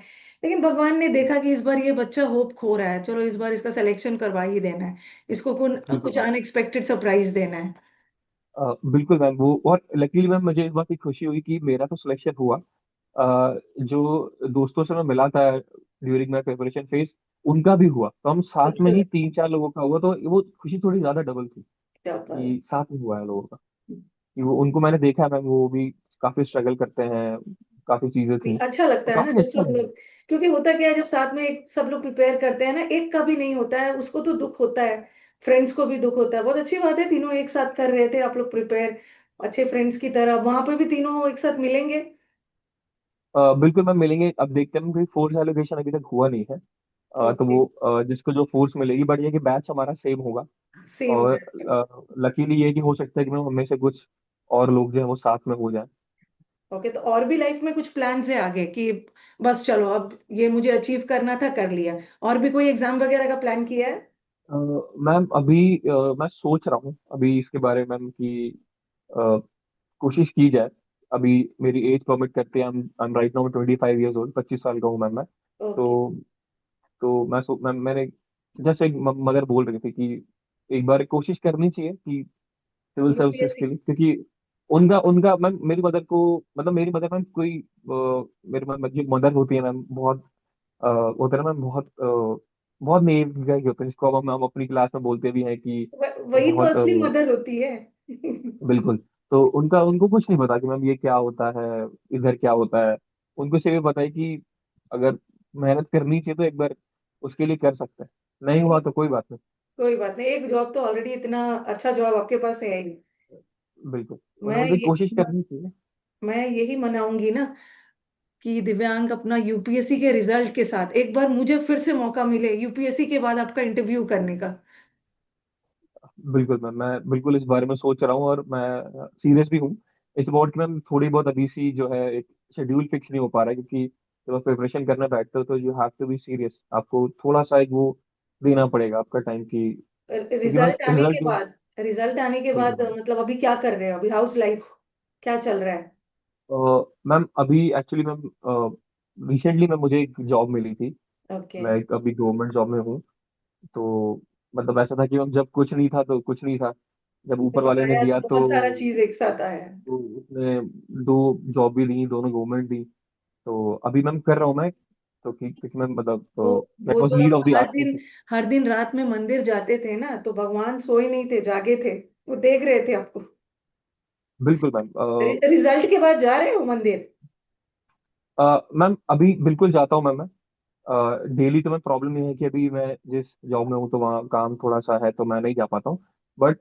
लेकिन भगवान ने देखा कि इस बार ये बच्चा होप खो रहा है, चलो इस बार इसका सिलेक्शन करवा ही देना है, इसको बिल्कुल कुछ मैम। अनएक्सपेक्टेड सरप्राइज देना है। बिल्कुल मैम, वो और लकीली मैम मुझे इस बात की खुशी हुई कि मेरा तो सिलेक्शन हुआ। जो दोस्तों से मैं मिला था ड्यूरिंग माई प्रिपरेशन फेज, उनका भी हुआ, तो हम साथ में अच्छा। ही 3-4 लोगों का हुआ, तो वो खुशी थोड़ी ज्यादा डबल थी क्या बात है। कि साथ में हुआ है लोगों का। कि वो उनको मैंने देखा है मैम, वो भी काफी स्ट्रगल करते हैं, काफी चीजें नहीं, थी, अच्छा लगता तो है ना काफी जब अच्छा सब लगा। लोग, क्योंकि होता क्या है, जब साथ में एक सब लोग प्रिपेयर करते हैं ना, एक का भी नहीं होता है उसको तो दुख होता है, फ्रेंड्स को भी दुख होता है। बहुत अच्छी बात है, तीनों एक साथ कर रहे थे आप लोग प्रिपेयर, अच्छे फ्रेंड्स की तरह वहां पे भी तीनों एक साथ मिलेंगे। बिल्कुल मैम मिलेंगे, अब देखते हैं, कोई फोर्स एलोकेशन अभी तक हुआ नहीं है। तो ओके। वो जिसको जो फोर्स मिलेगी, बट ये कि बैच हमारा सेम होगा। सेम और है। लकीली ये कि हो सकता है कि मैं हमें से कुछ और लोग जो है वो साथ में हो जाए। ओके, तो और भी लाइफ में कुछ प्लान्स है आगे, कि बस चलो अब ये मुझे अचीव करना था कर लिया, और भी कोई एग्जाम वगैरह का प्लान किया है? मैम अभी मैं सोच रहा हूँ अभी इसके बारे में मैम कि अ, कोशिश की जाए। अभी मेरी एज परमिट करते हैं, I am right now 25 years old, 25 साल का हूँ मैम मैं। ओके। तो मैंने जैसे एक मदर बोल रही थी कि एक बार कोशिश करनी चाहिए कि सिविल सर्विसेज यूपीएससी। के लिए, क्योंकि उनका उनका मैम मेरी मदर को, मतलब मेरी मदर मैम कोई मेरी जो मदर होती है मैम बहुत होता है ना मैम, बहुत बहुत नेव गाय होते हैं, जिसको अब हम अपनी क्लास में बोलते भी हैं कि वही तो बहुत असली मदर होती है। बिल्कुल। तो उनका उनको कुछ नहीं पता कि मैम ये क्या होता है, इधर क्या होता है। उनको सिर्फ ये पता है कि अगर मेहनत करनी चाहिए तो एक बार उसके लिए कर सकते हैं, नहीं हुआ तो कोई बात नहीं। कोई बात नहीं, एक जॉब तो ऑलरेडी, इतना अच्छा जॉब आपके पास है ही। बिल्कुल, मैं उन्होंने भी ये कोशिश करनी चाहिए। मैं यही मनाऊंगी ना, कि दिव्यांग अपना यूपीएससी के रिजल्ट के साथ एक बार मुझे फिर से मौका मिले यूपीएससी के बाद आपका इंटरव्यू करने का। बिल्कुल मैम, मैं बिल्कुल इस बारे में सोच रहा हूँ और मैं सीरियस भी हूँ इस बात की मैम। थोड़ी बहुत अभी सी जो है एक शेड्यूल फिक्स नहीं हो पा रहा है, क्योंकि जब आप प्रिपरेशन करने बैठते हो तो you have to be serious, आपको थोड़ा सा एक वो देना पड़ेगा आपका टाइम की, क्योंकि मैम रिजल्ट आने के रिजल्ट। बाद, बिल्कुल मैम। मतलब अभी क्या कर रहे हो, अभी हाउस लाइफ क्या चल रहा है? मैम अभी एक्चुअली मैम रिसेंटली मैं मुझे एक जॉब मिली थी। ओके। मैं एक अभी गवर्नमेंट जॉब में हूँ। तो मतलब ऐसा था कि मैम जब कुछ नहीं था तो कुछ नहीं था, जब ऊपर जब वाले ने आया तो दिया बहुत सारा चीज एक साथ आया। तो उसने दो जॉब भी दी, दोनों गवर्नमेंट दी। तो अभी मैम कर रहा हूँ मैं, तो क्योंकि मैं मतलब वो दैट वो वाज तो नीड आप ऑफ द हर आवर। दिन, हर दिन रात में मंदिर जाते थे ना, तो भगवान सोए नहीं थे, जागे थे, वो देख रहे थे आपको। बिल्कुल मैम। रिजल्ट के बाद जा रहे हो मंदिर? मैम अभी बिल्कुल जाता हूँ मैम मैं। डेली तो मैं, प्रॉब्लम ये है कि अभी मैं जिस जॉब में हूँ तो वहाँ काम थोड़ा सा है तो मैं नहीं जा पाता हूँ। बट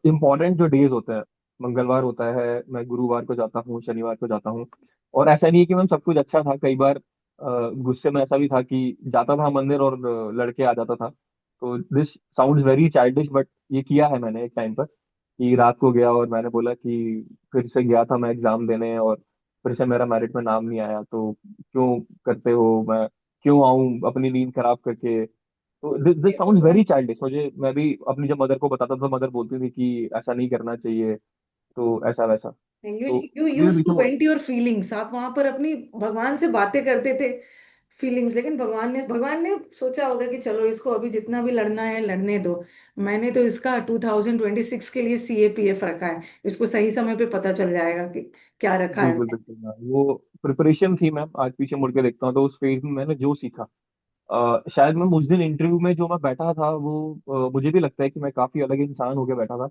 इम्पॉर्टेंट जो डेज होते हैं, मंगलवार होता है, मैं गुरुवार को जाता हूँ, शनिवार को जाता हूँ। और ऐसा नहीं है कि मैम सब कुछ अच्छा था, कई बार गुस्से में ऐसा भी था कि जाता था मंदिर और लड़के आ जाता था। तो this sounds very childish, but ये किया है मैंने एक टाइम पर कि रात को गया और मैंने बोला कि फिर से गया था मैं एग्जाम देने और फिर से मेरा मेरिट में नाम नहीं आया, तो क्यों करते हो, मैं क्यों आऊं अपनी नींद खराब करके। तो दिस साउंड्स वेरी चाइल्डिश मुझे। मैं भी अपनी जब मदर को बताता था तो मदर बोलती थी कि ऐसा नहीं करना चाहिए, तो ऐसा वैसा। यू तो यू धीरे यूज टू धीरे वेंट योर फीलिंग्स, आप वहां पर अपनी भगवान से बातें करते थे, फीलिंग्स। लेकिन भगवान ने सोचा होगा कि चलो इसको अभी जितना भी लड़ना है लड़ने दो, मैंने तो इसका 2026 के लिए सीएपीएफ रखा है, इसको सही समय पे पता चल जाएगा कि क्या रखा है बिल्कुल बिल्कुल मैम, वो प्रिपरेशन थी मैम। आज पीछे मुड़ के देखता हूँ तो उस फेज में मैंने जो सीखा, शायद मैम उस दिन इंटरव्यू में जो मैं बैठा था वो मुझे भी लगता है कि मैं काफी अलग इंसान होकर बैठा था।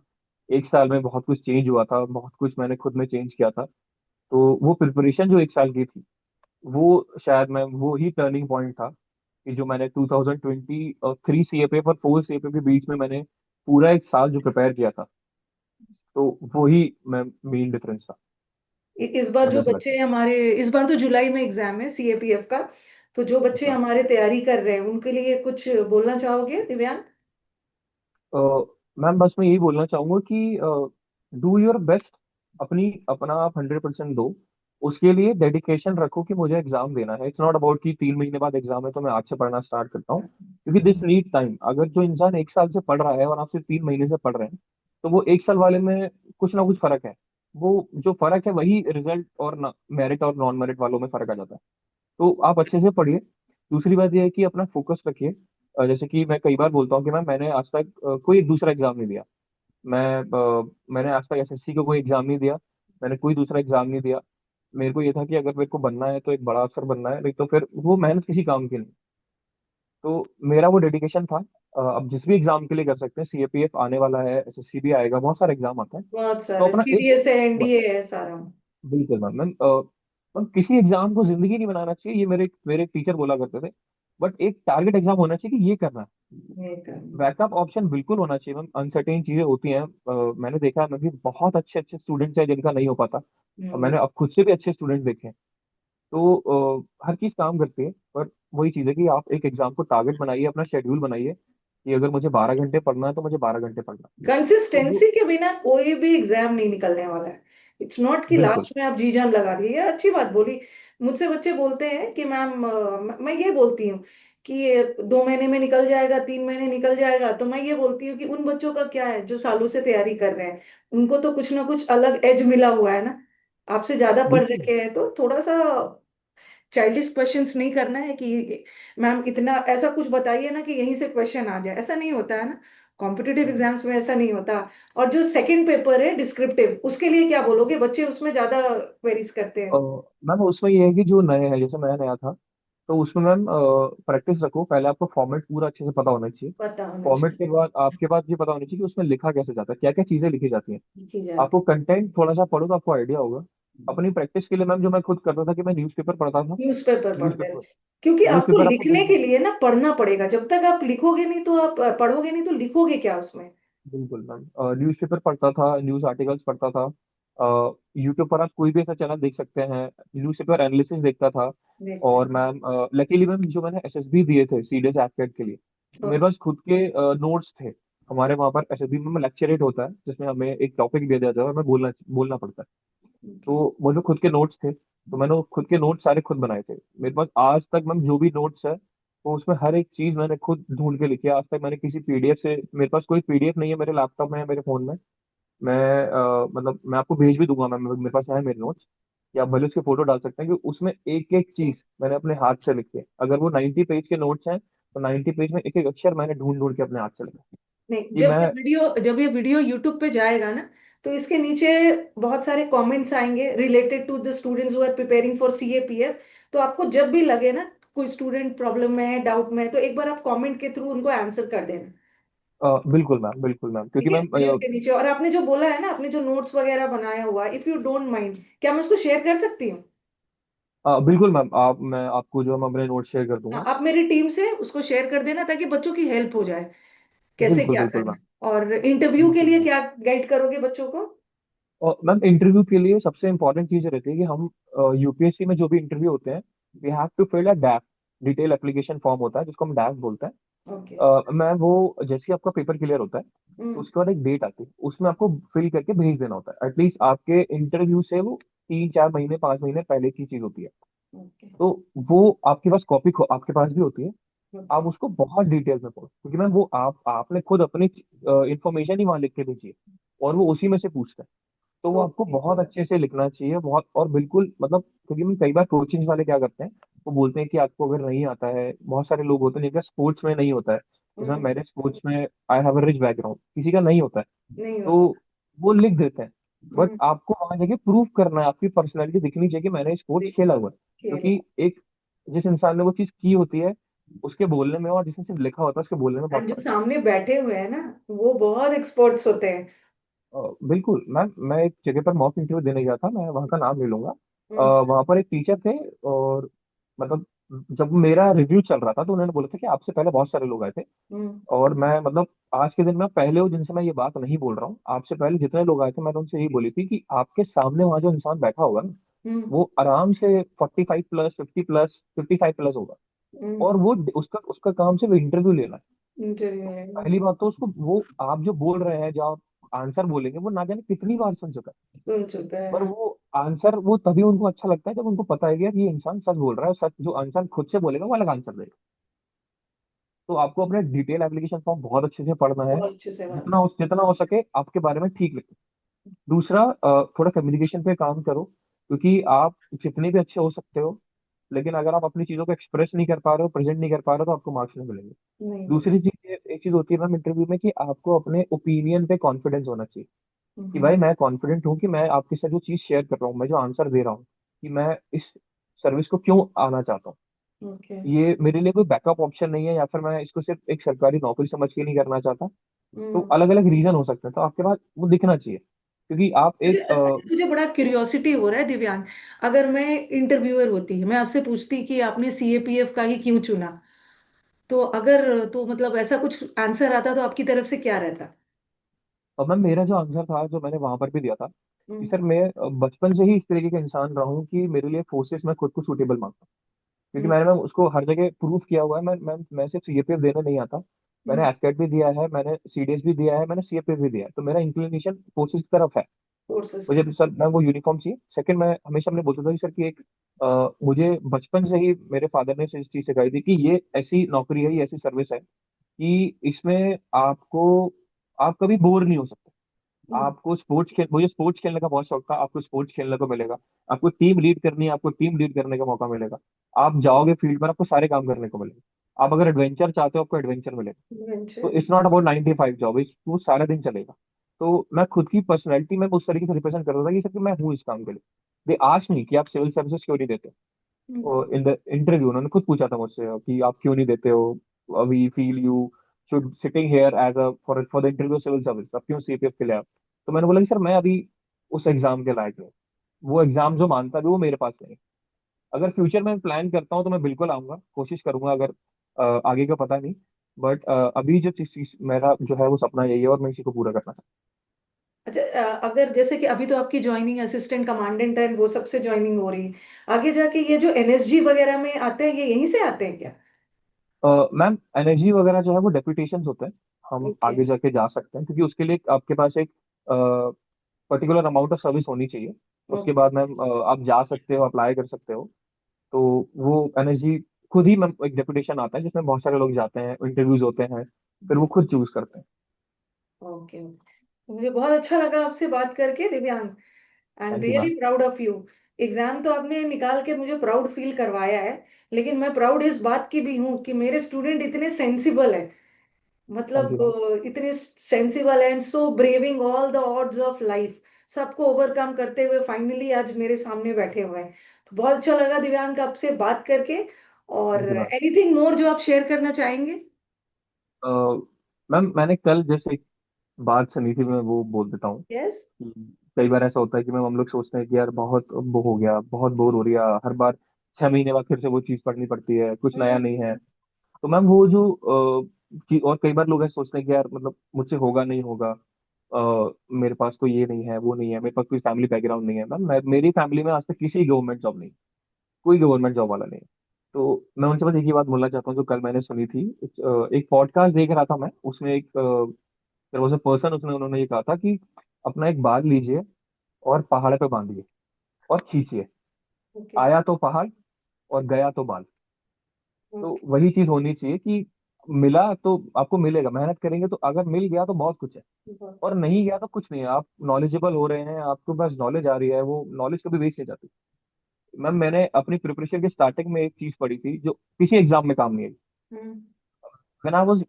एक साल में बहुत कुछ चेंज हुआ था, बहुत कुछ मैंने खुद में चेंज किया था। तो वो प्रिपरेशन जो एक साल की थी, वो शायद मैम वो ही टर्निंग पॉइंट था कि जो मैंने 2023 सीएपीएफ और 4 सीएपीएफ के बीच में मैंने पूरा एक साल जो प्रिपेयर किया था, तो वही मैं मेन डिफरेंस था, इस बार मुझे जो ऐसा लगता बच्चे हमारे, इस बार तो जुलाई में एग्जाम है सीएपीएफ का, तो जो बच्चे है। हमारे तैयारी कर रहे हैं उनके लिए कुछ बोलना चाहोगे दिव्यांग? अ, मैम बस मैं यही बोलना चाहूंगा कि डू योर बेस्ट, अपनी अपना आप 100% दो, उसके लिए डेडिकेशन रखो कि मुझे एग्जाम देना है। इट्स नॉट अबाउट कि 3 महीने बाद एग्जाम है तो मैं आज से पढ़ना स्टार्ट करता हूँ, क्योंकि दिस नीड टाइम। अगर जो इंसान 1 साल से पढ़ रहा है और आप सिर्फ 3 महीने से पढ़ रहे हैं, तो वो 1 साल वाले में कुछ ना कुछ फर्क है। वो जो फर्क है वही रिजल्ट और मेरिट और नॉन मेरिट वालों में फर्क आ जाता है। तो आप अच्छे से पढ़िए। दूसरी बात यह है कि अपना फोकस रखिए। जैसे कि मैं कई बार बोलता हूँ कि मैंने आज तक कोई दूसरा एग्जाम नहीं दिया। मैंने आज तक एसएससी का कोई एग्जाम नहीं दिया, मैंने कोई दूसरा एग्जाम नहीं दिया। मेरे को ये था कि अगर मेरे को बनना है तो एक बड़ा अफसर बनना है, नहीं तो फिर वो मेहनत किसी काम की नहीं। तो मेरा वो डेडिकेशन था। अब जिस भी एग्जाम के लिए कर सकते हैं, सीएपीएफ आने वाला है, एसएससी भी आएगा, बहुत सारे एग्जाम आते हैं। बहुत तो सारे अपना एक, सीडीएस है, एनडीए है, सारा। बिल्कुल मैम मैम मैम किसी एग्जाम को जिंदगी नहीं बनाना चाहिए, ये मेरे टीचर बोला करते थे। बट एक टारगेट एग्जाम होना चाहिए कि ये करना है। ये करना। बैकअप ऑप्शन बिल्कुल होना चाहिए मैम। अनसर्टेन चीजें होती हैं। मैंने देखा है, मैं भी बहुत अच्छे अच्छे स्टूडेंट्स हैं जिनका नहीं हो पाता, और हम्म। मैंने अब खुद से भी अच्छे स्टूडेंट्स देखे हैं। तो हर चीज काम करती है, पर वही चीज है कि आप एक एग्जाम को टारगेट बनाइए, अपना शेड्यूल बनाइए कि अगर मुझे 12 घंटे पढ़ना है तो मुझे 12 घंटे पढ़ना है। तो वो कंसिस्टेंसी के बिना कोई भी एग्जाम नहीं निकलने वाला है। इट्स नॉट कि बिल्कुल। लास्ट में आप जी जान लगा दिए, ये अच्छी बात बोली। मुझसे बच्चे बोलते हैं कि मैम, मैं ये बोलती हूँ कि ये 2 महीने में निकल जाएगा, 3 महीने निकल जाएगा, तो मैं ये बोलती हूँ कि उन बच्चों का क्या है जो सालों से तैयारी कर रहे हैं, उनको तो कुछ ना कुछ अलग एज मिला हुआ है ना। आपसे ज्यादा पढ़ बिल्कुल। रखे हैं तो थोड़ा सा चाइल्डिश क्वेश्चंस नहीं करना है कि मैम इतना ऐसा कुछ बताइए ना कि यहीं से क्वेश्चन आ जाए, ऐसा नहीं होता है ना। कॉम्पिटिटिव हम्म। एग्जाम्स में ऐसा नहीं होता। और जो सेकंड पेपर है डिस्क्रिप्टिव, उसके लिए क्या बोलोगे? बच्चे उसमें ज्यादा क्वेरीज करते अ, हैं। मैम उसमें ये है कि जो नए हैं, जैसे मैं नया था, तो उसमें मैम प्रैक्टिस रखो। पहले आपको फॉर्मेट पूरा अच्छे से पता होना चाहिए। पता होना फॉर्मेट के चाहिए। बाद आपके पास ये पता होना चाहिए कि उसमें लिखा कैसे जाता है, क्या क्या चीजें लिखी जाती हैं। लिखी आपको जाती। कंटेंट थोड़ा सा पढ़ो तो आपको आइडिया होगा। अपनी प्रैक्टिस के लिए मैम जो मैं खुद करता था कि मैं न्यूज़पेपर पढ़ता था। न्यूज़पेपर पढ़ते हैं। न्यूज़पेपर क्योंकि आपको न्यूज़पेपर आपको लिखने देखना। के लिए ना पढ़ना पड़ेगा, जब तक आप लिखोगे नहीं तो आप पढ़ोगे नहीं तो लिखोगे क्या उसमें? बिल्कुल मैम, न्यूज़पेपर पढ़ता था, न्यूज़ आर्टिकल्स पढ़ता था। यूट्यूब पर आप कोई भी ऐसा चैनल देख सकते हैं, न्यूज़पेपर एनालिसिस देखता था। देखते और हैं। मैम लकीली मैम जो मैंने एसएसबी दिए थे, सीडीएस एफकेट के लिए, तो मेरे ओके। पास खुद के नोट्स थे। हमारे वहाँ पर एसएसबी में लेक्चरेट होता है, जिसमें हमें एक टॉपिक दिया जाता है और हमें बोलना बोलना पड़ता है। ओके। तो मुझे खुद के नोट्स थे, तो मैंने वो खुद के नोट्स सारे खुद बनाए थे। मेरे पास आज तक मैम जो भी नोट्स है, तो उसमें हर एक चीज मैंने खुद ढूंढ के लिखी है। आज तक मैंने किसी पीडीएफ से, मेरे पास कोई पीडीएफ नहीं है मेरे लैपटॉप में या मेरे फोन में। मैं मतलब मैं आपको भेज भी दूंगा मैम, मेरे पास है मेरे नोट्स, या आप भले उसके फोटो डाल सकते हैं, कि उसमें एक एक चीज मैंने अपने हाथ से लिखी है। अगर वो 90 पेज के नोट्स हैं, तो 90 पेज में एक एक अक्षर मैंने ढूंढ ढूंढ के अपने हाथ से लिखा है। नहीं, कि मैं जब ये वीडियो यूट्यूब पे जाएगा ना, तो इसके नीचे बहुत सारे कमेंट्स आएंगे related to the students who are preparing for CAPF. तो आपको जब भी लगे ना कोई स्टूडेंट प्रॉब्लम में है, डाउट में है, तो एक बार आप कमेंट के थ्रू उनको आंसर कर देना। बिल्कुल मैम, ठीक क्योंकि है, इस मैम वीडियो के नीचे। और आपने जो बोला है ना, आपने जो नोट्स वगैरह बनाया हुआ, इफ यू डोंट माइंड, क्या मैं उसको शेयर कर सकती हूँ? बिल्कुल मैम, मैं आपको जो है मैं अपने नोट्स शेयर कर हाँ, दूंगा। आप मेरी टीम से उसको शेयर कर देना ताकि बच्चों की हेल्प हो जाए, कैसे बिल्कुल क्या बिल्कुल करना मैम। है। और इंटरव्यू के बिल्कुल लिए मैम। क्या गाइड करोगे बच्चों को? और मैम इंटरव्यू के लिए सबसे इंपॉर्टेंट चीज रहती है कि हम यूपीएससी में जो भी इंटरव्यू होते हैं, we have to fill a DAF, detail application form होता है जिसको हम डैफ बोलते हैं। ओके। मैं वो जैसे ही आपका पेपर क्लियर होता है, तो हम्म। उसके बाद एक डेट आती है, उसमें आपको फिल करके भेज देना होता है। एटलीस्ट आपके इंटरव्यू से वो 3 4 महीने 5 महीने पहले की चीज होती है। ओके। तो वो आपके पास कॉपी आपके पास भी होती है। ओके। आप उसको बहुत डिटेल में पढ़ो, क्योंकि मैम वो आपने खुद अपनी इंफॉर्मेशन ही वहां लिख के भेजी है, और वो उसी में से पूछता है। तो वो आपको ओके। बहुत अच्छे से लिखना चाहिए, बहुत, और बिल्कुल मतलब, क्योंकि मैं कई बार कोचिंग वाले क्या करते हैं, वो बोलते हैं कि आपको अगर नहीं आता है, बहुत सारे लोग होते हैं जिनका स्पोर्ट्स में नहीं होता है, जैसे हम्म। मेरे स्पोर्ट्स में I have a rich background, किसी का नहीं होता है, नहीं होता। तो वो लिख देते हैं। बट हम्म। आपको वहां जाके प्रूफ करना है, आपकी पर्सनैलिटी दिखनी चाहिए कि मैंने स्पोर्ट्स देख, खेला हुआ है। खेल। क्योंकि एक, जिस इंसान ने वो चीज की होती है, उसके बोलने में, और जिसने सिर्फ लिखा होता है उसके बोलने में बहुत एंड जो फर्क सामने बैठे हुए हैं ना, वो बहुत एक्सपर्ट्स होते हैं। बिल्कुल मैम, मैं एक जगह पर मॉक इंटरव्यू देने गया था, मैं वहाँ का नाम ले लूंगा। हम्म। वहाँ पर एक टीचर थे, और मतलब जब मेरा रिव्यू चल रहा था तो उन्होंने बोला था कि आपसे पहले बहुत सारे लोग आए थे, हम्म। और मैं मतलब आज के दिन मैं पहले हूँ जिनसे मैं ये बात नहीं बोल रहा हूँ। आपसे पहले जितने लोग आए थे मैंने उनसे यही बोली थी कि आपके सामने वहां जो इंसान बैठा होगा ना, हम्म। वो आराम से 45 प्लस 50 प्लस 55 प्लस होगा, हम्म। और वो उसका उसका काम सिर्फ इंटरव्यू लेना है। इंटरव्यू तो है। पहली बात तो उसको वो आप जो बोल रहे हैं, जो आप आंसर बोलेंगे, वो ना जाने कितनी बार सुन चुका है। सुन चुका है, पर हाँ। वो आंसर वो तभी उनको अच्छा लगता है जब उनको पता है कि यार ये इंसान सच बोल रहा है, सच जो आंसर खुद से बोलेगा वो अलग आंसर देगा। तो आपको अपने डिटेल एप्लीकेशन फॉर्म बहुत अच्छे से पढ़ना है, बहुत अच्छे से बात। जितना हो सके आपके बारे में ठीक लिखो। दूसरा, थोड़ा कम्युनिकेशन पे काम करो, क्योंकि आप जितने भी अच्छे हो सकते हो, लेकिन अगर आप अपनी चीजों को एक्सप्रेस नहीं कर पा रहे हो, प्रेजेंट नहीं कर पा रहे हो, तो आपको मार्क्स नहीं मिलेंगे। नहीं मिले। दूसरी चीज, एक चीज होती है मैम इंटरव्यू में, कि आपको अपने ओपिनियन पे कॉन्फिडेंस होना चाहिए, कि हम्म। भाई मैं कॉन्फिडेंट हूँ कि मैं आपके साथ जो चीज शेयर कर रहा हूँ, मैं जो आंसर दे रहा हूँ, कि मैं इस सर्विस को क्यों आना चाहता हूँ। ओके। ये मेरे लिए कोई बैकअप ऑप्शन नहीं है, या फिर मैं इसको सिर्फ एक सरकारी नौकरी समझ के नहीं करना चाहता। तो हम्म। अलग अलग रीजन हो सकते हैं, तो आपके पास वो दिखना चाहिए, क्योंकि आप मुझे एक मुझे बड़ा क्यूरियोसिटी हो रहा है दिव्यांग। अगर मैं इंटरव्यूअर होती, मैं आपसे पूछती कि आपने सीएपीएफ का ही क्यों चुना, तो अगर तो मतलब ऐसा कुछ आंसर आता तो आपकी तरफ से क्या रहता? और मैम मेरा जो आंसर था, जो मैंने वहां पर भी दिया था, कि हम्म। सर मैं बचपन से ही इस तरीके का इंसान रहा हूँ कि मेरे लिए फोर्सेस में खुद को सूटेबल मानता हूँ, क्योंकि हम्म। मैंने मैम उसको हर जगह प्रूव किया हुआ है। मैं सिर्फ सीएपीएफ देने नहीं आता, मैंने हम्म। एफकेट भी दिया है, मैंने सीडीएस भी दिया है, मैंने सीएपीएफ भी दिया है, तो मेरा इंक्लिनेशन फोर्सेस की तरफ है। कोर्सेज मुझे की। सर मैं वो यूनिफॉर्म चाहिए। सेकंड, मैं हमेशा अपने बोलता था कि सर कि एक मुझे बचपन से ही मेरे फादर ने इस चीज सिखाई थी कि ये ऐसी नौकरी है, ये ऐसी सर्विस है कि इसमें आपको आप कभी बोर नहीं हो सकते। हम्म। आपको मुझे स्पोर्ट्स खेलने का बहुत शौक था, आपको स्पोर्ट्स खेलने को मिलेगा। आपको टीम लीड करनी है, आपको टीम लीड करने का मौका मिलेगा। आप जाओगे फील्ड पर, आपको सारे काम करने को मिलेगा। आप अगर एडवेंचर चाहते हो, आपको एडवेंचर मिलेगा। तो venture. It's not about 95 job, वो सारा दिन चलेगा। तो मैं खुद की पर्सनैलिटी में उस तरीके से रिप्रेजेंट कर रहा था कि सर कि मैं हूँ इस काम के लिए। दे आज नहीं कि आप सिविल सर्विसेज क्यों नहीं देते। इन द इंटरव्यू उन्होंने खुद पूछा था मुझसे कि आप क्यों नहीं देते हो, we feel you should sitting here as a for the interview civil service, आप क्यों सीपीएफ के लिए आप। तो मैंने बोला कि सर मैं अभी उस एग्जाम के लायक नहीं, वो एग्जाम जो मानता भी वो मेरे पास नहीं। अगर फ्यूचर में प्लान करता हूँ तो मैं बिल्कुल आऊंगा, कोशिश करूंगा, अगर आगे का पता नहीं। बट अभी जो चीज मेरा जो है वो सपना यही है, और मैं इसी को पूरा करना चाहता अच्छा, अगर जैसे कि अभी तो आपकी ज्वाइनिंग असिस्टेंट कमांडेंट है, वो सबसे ज्वाइनिंग हो रही है, आगे जाके ये जो एनएसजी वगैरह में आते हैं, ये यहीं से आते हैं क्या? हूँ। मैम एनर्जी वगैरह जो है वो डेप्यूटेशन होते हैं, हम ओके। आगे जाके जा सकते हैं, क्योंकि उसके लिए आपके पास एक पर्टिकुलर अमाउंट ऑफ सर्विस होनी चाहिए। उसके ओके। बाद मैम आप जा सकते हो, अप्लाई कर सकते हो। तो वो एनर्जी खुद ही मैम एक डेपुटेशन आता है जिसमें बहुत सारे लोग जाते हैं, इंटरव्यूज होते हैं, फिर वो खुद चूज करते हैं। ओके। मुझे बहुत अच्छा लगा आपसे बात करके दिव्यांग। I am thank you really ma'am. Proud of you. Exam तो आपने निकाल के मुझे प्राउड फील करवाया है, लेकिन मैं प्राउड इस बात की भी हूँ कि मेरे स्टूडेंट इतने सेंसिबल है, थैंक यू मतलब मैम। इतने sensible and so braving all the odds of life, सबको ओवरकम करते हुए फाइनली आज मेरे सामने बैठे हुए हैं। तो बहुत अच्छा लगा दिव्यांग आपसे बात करके। और thank you ma'am. Anything more जो आप शेयर करना चाहेंगे? मैम मैंने कल जैसे एक बात सुनी थी, मैं वो बोल देता हूँ यस। कि कई बार ऐसा होता है कि मैम हम लोग सोचते हैं कि यार बहुत वो हो गया, बहुत बोर हो रही है, हर बार 6 महीने बाद फिर से वो चीज़ पढ़नी पड़ती है, कुछ नया नहीं है। तो मैम वो जो और कई बार लोग ऐसे सोचते हैं कि यार मतलब मुझसे होगा नहीं होगा, मेरे पास तो ये नहीं है, वो नहीं है, मेरे पास कोई फैमिली बैकग्राउंड नहीं है। मैम मेरी फैमिली में आज तक किसी गवर्नमेंट जॉब नहीं, कोई गवर्नमेंट जॉब वाला नहीं है। तो मैं उनसे बस एक ही बात बोलना चाहता हूँ, जो कल मैंने सुनी थी। एक पॉडकास्ट देख रहा था मैं, उसमें एक देयर वाज अ पर्सन, उसने उन्होंने ये कहा था कि अपना एक बाल लीजिए और पहाड़ पे बांधिए और खींचिए, ओके। आया तो पहाड़ और गया तो बाल। तो ओके। वही चीज होनी चाहिए कि मिला तो आपको मिलेगा, मेहनत करेंगे तो अगर मिल गया तो बहुत कुछ है, और नहीं गया तो कुछ नहीं है। आप नॉलेजेबल हो रहे हैं, आपके पास नॉलेज आ रही है, वो नॉलेज कभी वेस्ट नहीं जाती। मैम मैंने अपनी प्रिपरेशन के स्टार्टिंग में एक चीज पढ़ी थी जो किसी एग्जाम में काम नहीं आई। When I was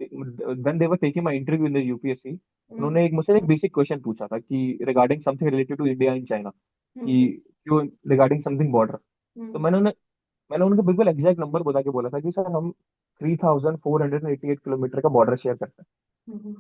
when they were taking my interview in the UPSC, उन्होंने एक मुझसे एक बेसिक क्वेश्चन पूछा था कि regarding something related to India and China, कि क्यों रिगार्डिंग समथिंग बॉर्डर। तो मैंने उनको बिल्कुल एग्जैक्ट नंबर बता के बोला था कि सर हम 3488 किलोमीटर का बॉर्डर शेयर करते हैं।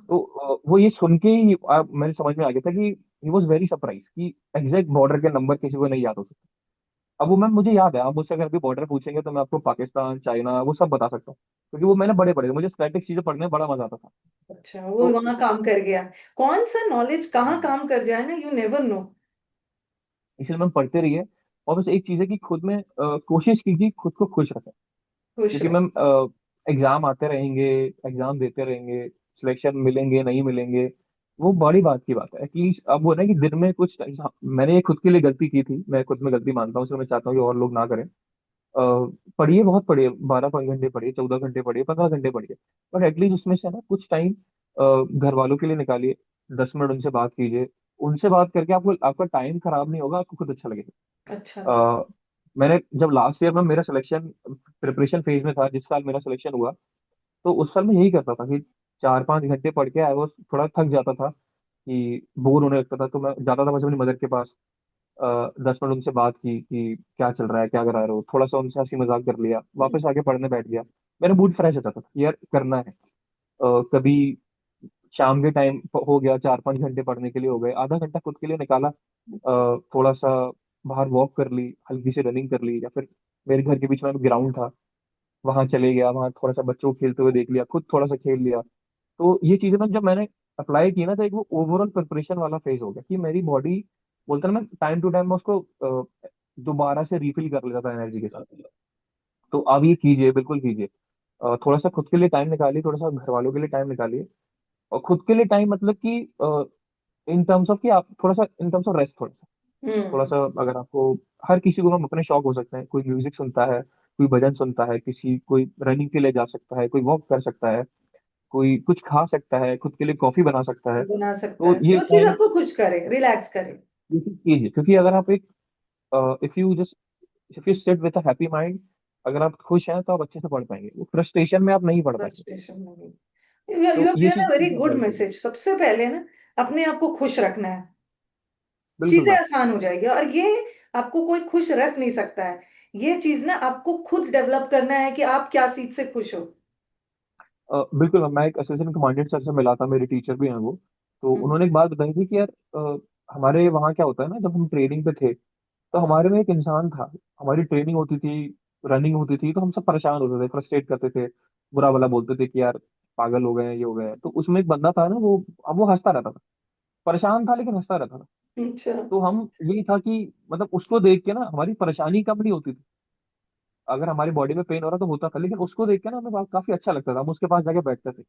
तो वो ये सुन के ही मेरे समझ में आ गया था कि ही वॉज वेरी सरप्राइज कि एग्जैक्ट बॉर्डर के नंबर किसी को नहीं याद हो सकते। अब वो मैम मुझे याद है, आप मुझसे अगर अभी बॉर्डर पूछेंगे तो मैं आपको पाकिस्तान, चाइना, वो सब बता सकता हूँ, क्योंकि वो मैंने बड़े पढ़े, मुझे स्टैटिक चीजें पढ़ने में बड़ा मजा आता था। अच्छा, वो तो वहां काम कर गया। कौन सा नॉलेज कहाँ काम कर जाए ना, यू नेवर नो। इसलिए मैम पढ़ते रहिए। और बस एक चीज है कि खुद में कोशिश कीजिए खुद को खुश रखें। खुश क्योंकि रहो। मैम एग्जाम आते रहेंगे, एग्जाम देते रहेंगे, सिलेक्शन मिलेंगे नहीं मिलेंगे, वो बड़ी बात की बात है। एटलीस्ट अब वो ना कि दिन में कुछ, मैंने ये खुद के लिए गलती की थी, मैं खुद में गलती मानता हूँ, इसलिए मैं चाहता हूँ कि और लोग ना करें। पढ़िए, बहुत पढ़िए, 12 घंटे पढ़िए, 14 घंटे पढ़िए, 15 घंटे पढ़िए, बट एटलीस्ट उसमें से ना कुछ टाइम घर वालों के लिए निकालिए। 10 मिनट उनसे बात कीजिए। उनसे बात करके आपको, आपका टाइम खराब नहीं होगा, आपको खुद अच्छा लगेगा। अच्छा। अ, मैंने जब लास्ट ईयर में मेरा सिलेक्शन प्रिपरेशन फेज में था, जिस साल मेरा सिलेक्शन हुआ, तो उस साल मैं यही करता था कि 4-5 घंटे पढ़ के आई वो थोड़ा थक जाता था, कि बोर होने लगता था, तो मैं जाता था बस अपनी मदर के पास। 10 मिनट उनसे बात की कि क्या चल रहा है, क्या करा रहे हो, थोड़ा सा उनसे हंसी मजाक कर लिया, वापस आके पढ़ने बैठ गया। मेरा मूड फ्रेश होता था कि यार करना है। कभी शाम के टाइम हो गया, 4-5 घंटे पढ़ने के लिए हो गए, आधा घंटा खुद के लिए निकाला, थोड़ा सा बाहर वॉक कर ली, हल्की सी रनिंग कर ली, या फिर मेरे घर के बीच में ग्राउंड था, वहां चले गया, वहां थोड़ा सा बच्चों को खेलते हुए देख लिया, खुद थोड़ा सा खेल लिया। तो ये चीजें ना जब मैंने अप्लाई की ना, तो एक वो ओवरऑल प्रिपरेशन वाला फेज हो गया कि मेरी बॉडी, बोलता ना मैं, टाइम टू टाइम मैं उसको दोबारा से रिफिल कर लेता था एनर्जी के साथ। तो अब ये कीजिए, बिल्कुल कीजिए। थोड़ा सा खुद के लिए टाइम निकालिए, थोड़ा सा घर वालों के लिए टाइम निकालिए। और खुद के लिए टाइम मतलब कि इन टर्म्स ऑफ कि आप थोड़ा सा, इन टर्म्स ऑफ रेस्ट, थोड़ा हम्म। सा अगर आपको, हर किसी को हम अपने शौक हो सकते हैं, कोई म्यूजिक सुनता है, कोई भजन सुनता है, किसी कोई रनिंग के लिए जा सकता है, कोई वॉक कर सकता है, कोई कुछ खा सकता है, खुद के लिए कॉफी बना सकता है। बना सकता तो है ये जो चीज टाइम, आपको खुश करे, रिलैक्स करे। ये चीज कीजिए, क्योंकि अगर आप एक, if you sit with a happy mind, अगर आप खुश हैं तो आप अच्छे से पढ़ पाएंगे, वो फ्रस्ट्रेशन में आप नहीं पढ़ पाएंगे। फ्रस्ट्रेशन में यू तो हैव ये गिवन चीज a very please good apply कीजिए। मैसेज। सबसे पहले ना अपने आप को खुश रखना है, बिल्कुल चीजें मैम। आसान हो जाएगी। और ये आपको कोई खुश रख नहीं सकता है। ये चीज ना आपको खुद डेवलप करना है कि आप क्या चीज से खुश हो। बिल्कुल मैम, मैं एक असिस्टेंट कमांडेंट सर से मिला था, मेरे टीचर भी हैं वो। तो हम्म। उन्होंने एक बात बताई थी कि यार, हमारे वहाँ क्या होता है ना, जब हम ट्रेनिंग पे थे, तो हमारे में एक इंसान था, हमारी ट्रेनिंग होती थी, रनिंग होती थी, तो हम सब परेशान होते थे, फ्रस्ट्रेट करते थे, बुरा भला बोलते थे कि यार पागल हो गए हैं, ये हो गए हैं। तो उसमें एक बंदा था ना, वो, अब वो हंसता रहता था, परेशान था लेकिन हंसता रहता था। अच्छा। तो हम, यही था कि मतलब उसको देख के ना हमारी परेशानी कम नहीं होती थी। अगर हमारी बॉडी में पेन हो रहा तो होता था, लेकिन उसको देख के ना हमें काफी अच्छा लगता था, हम उसके पास जाके बैठते थे।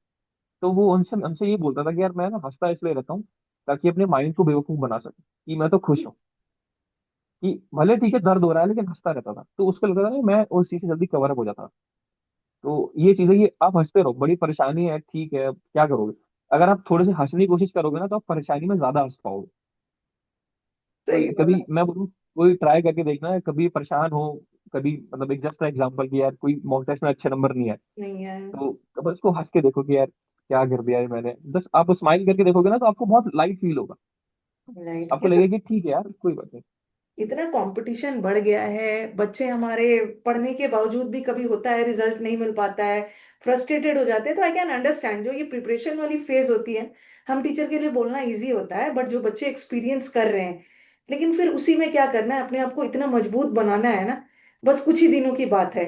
तो वो उनसे हमसे ये बोलता था कि यार मैं ना हंसता इसलिए रहता हूँ, ताकि अपने माइंड को बेवकूफ बना सके कि मैं तो खुश हूँ, कि भले ठीक है दर्द हो रहा है लेकिन हंसता रहता था। तो उसको लगता था ना मैं उस चीज से जल्दी कवर अप हो जाता। तो ये चीज है कि आप हंसते रहो, बड़ी परेशानी है ठीक है, अब क्या करोगे, अगर आप थोड़े से हंसने की कोशिश करोगे ना, तो आप परेशानी में ज्यादा हंस पाओगे। तो सही कभी बोला। मैं बोलूँ, कोई ट्राई करके देखना है, कभी परेशान हो, कभी मतलब एक जस्ट एग्जांपल कि यार कोई मॉक टेस्ट में अच्छे नंबर नहीं आए, नहीं है। तो बस उसको हंस के देखो कि यार क्या कर दिया है मैंने, बस आप स्माइल करके देखोगे ना, तो आपको बहुत लाइट फील होगा। राइट। आपको लगेगा कि ठीक है यार, कोई बात नहीं। इतना कंपटीशन बढ़ गया है, बच्चे हमारे पढ़ने के बावजूद भी कभी होता है रिजल्ट नहीं मिल पाता है, फ्रस्ट्रेटेड हो जाते हैं। तो आई कैन अंडरस्टैंड जो ये प्रिपरेशन वाली फेज होती है, हम टीचर के लिए बोलना इजी होता है, बट जो बच्चे एक्सपीरियंस कर रहे हैं, लेकिन फिर उसी में क्या करना है, अपने आप को इतना मजबूत बनाना है ना। बस कुछ ही दिनों की बात है,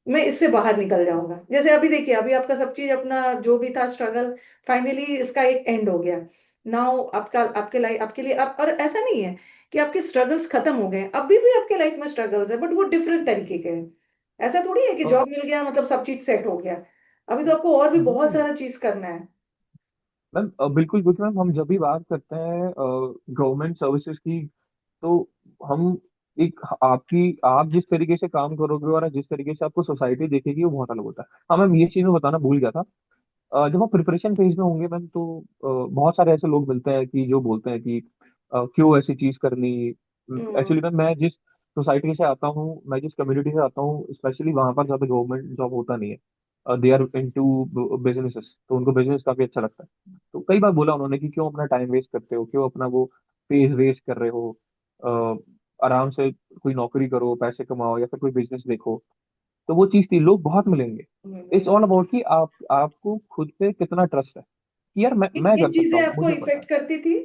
मैं इससे बाहर निकल जाऊंगा। जैसे अभी देखिए, अभी आपका सब चीज अपना जो भी था स्ट्रगल, फाइनली इसका एक एंड हो गया। नाउ आपका, आपके लाइफ, आपके लिए अब, और ऐसा नहीं है कि आपके स्ट्रगल्स खत्म हो गए, अभी भी आपके लाइफ में स्ट्रगल्स है, बट वो डिफरेंट तरीके के हैं। ऐसा थोड़ी है कि हाँ जॉब मिल गया मतलब सब चीज सेट हो गया। अभी तो आपको और भी बहुत बिल्कुल सारा चीज करना है। मैम, बिल्कुल, क्योंकि मैम हम जब भी बात करते हैं गवर्नमेंट सर्विसेज की, तो हम एक, आपकी, आप जिस तरीके से काम करोगे और जिस तरीके से आपको सोसाइटी देखेगी वो बहुत अलग होता है। हाँ मैम, ये चीज मैं बताना भूल गया था। जब आप प्रिपरेशन फेज में होंगे मैम, तो बहुत सारे ऐसे लोग मिलते हैं कि जो बोलते हैं कि क्यों ऐसी चीज करनी। हम्म। एक्चुअली मैम, मैं जिस सोसाइटी से आता हूँ, मैं जिस कम्युनिटी से आता हूँ, स्पेशली वहां पर ज्यादा गवर्नमेंट जॉब होता नहीं है, दे आर इनटू बिजनेसेस, तो उनको बिजनेस काफी अच्छा लगता है। तो कई बार बोला उन्होंने कि क्यों अपना टाइम वेस्ट करते हो, क्यों अपना वो फेज वेस्ट कर रहे हो, आराम से कोई नौकरी करो, पैसे कमाओ, या फिर कोई बिजनेस देखो। तो वो चीज थी, लोग बहुत मिलेंगे। इट्स ऑल अबाउट कि आप, आपको खुद पे कितना ट्रस्ट है कि यार मैं किन मैं किन कर सकता चीजें हूँ, आपको मुझे पता है। इफेक्ट करती थी?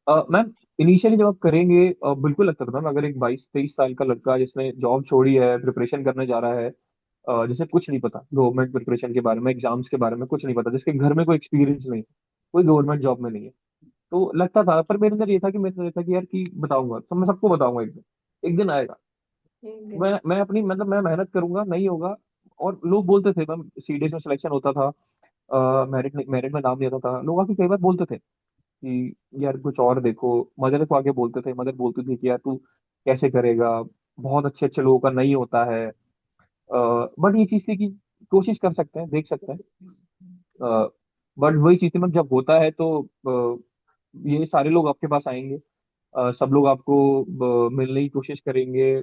मैम इनिशियली जब आप करेंगे बिल्कुल लगता था मैम, अगर एक 22-23 साल का लड़का जिसने जॉब छोड़ी है, प्रिपरेशन करने जा रहा है, जिसे कुछ नहीं पता गवर्नमेंट प्रिपरेशन के बारे में, एग्जाम्स के बारे में कुछ नहीं पता, जिसके घर में कोई एक्सपीरियंस नहीं है, कोई गवर्नमेंट जॉब में नहीं है, तो लगता था। पर मेरे अंदर ये था कि मेरे अंदर ये था कि यार कि बताऊंगा तो मैं सबको बताऊंगा, एक दिन आएगा। एक दिन। मैं अपनी मतलब मैं मेहनत करूंगा, नहीं होगा। और लोग बोलते थे मैम, सीडीएस में सिलेक्शन होता था, मेरिट मेरिट में नाम नहीं आता था, लोग आके कई बार बोलते थे कि यार कुछ और देखो। मदर को आके बोलते थे, मदर बोलती थी कि यार तू कैसे करेगा, बहुत अच्छे अच्छे लोगों का नहीं होता है। बट ये चीज थी कि कोशिश कर सकते हैं, देख सकते हैं। बट वही चीज थी मैम, जब होता है तो ये सारे लोग आपके पास आएंगे, सब लोग आपको मिलने की कोशिश करेंगे।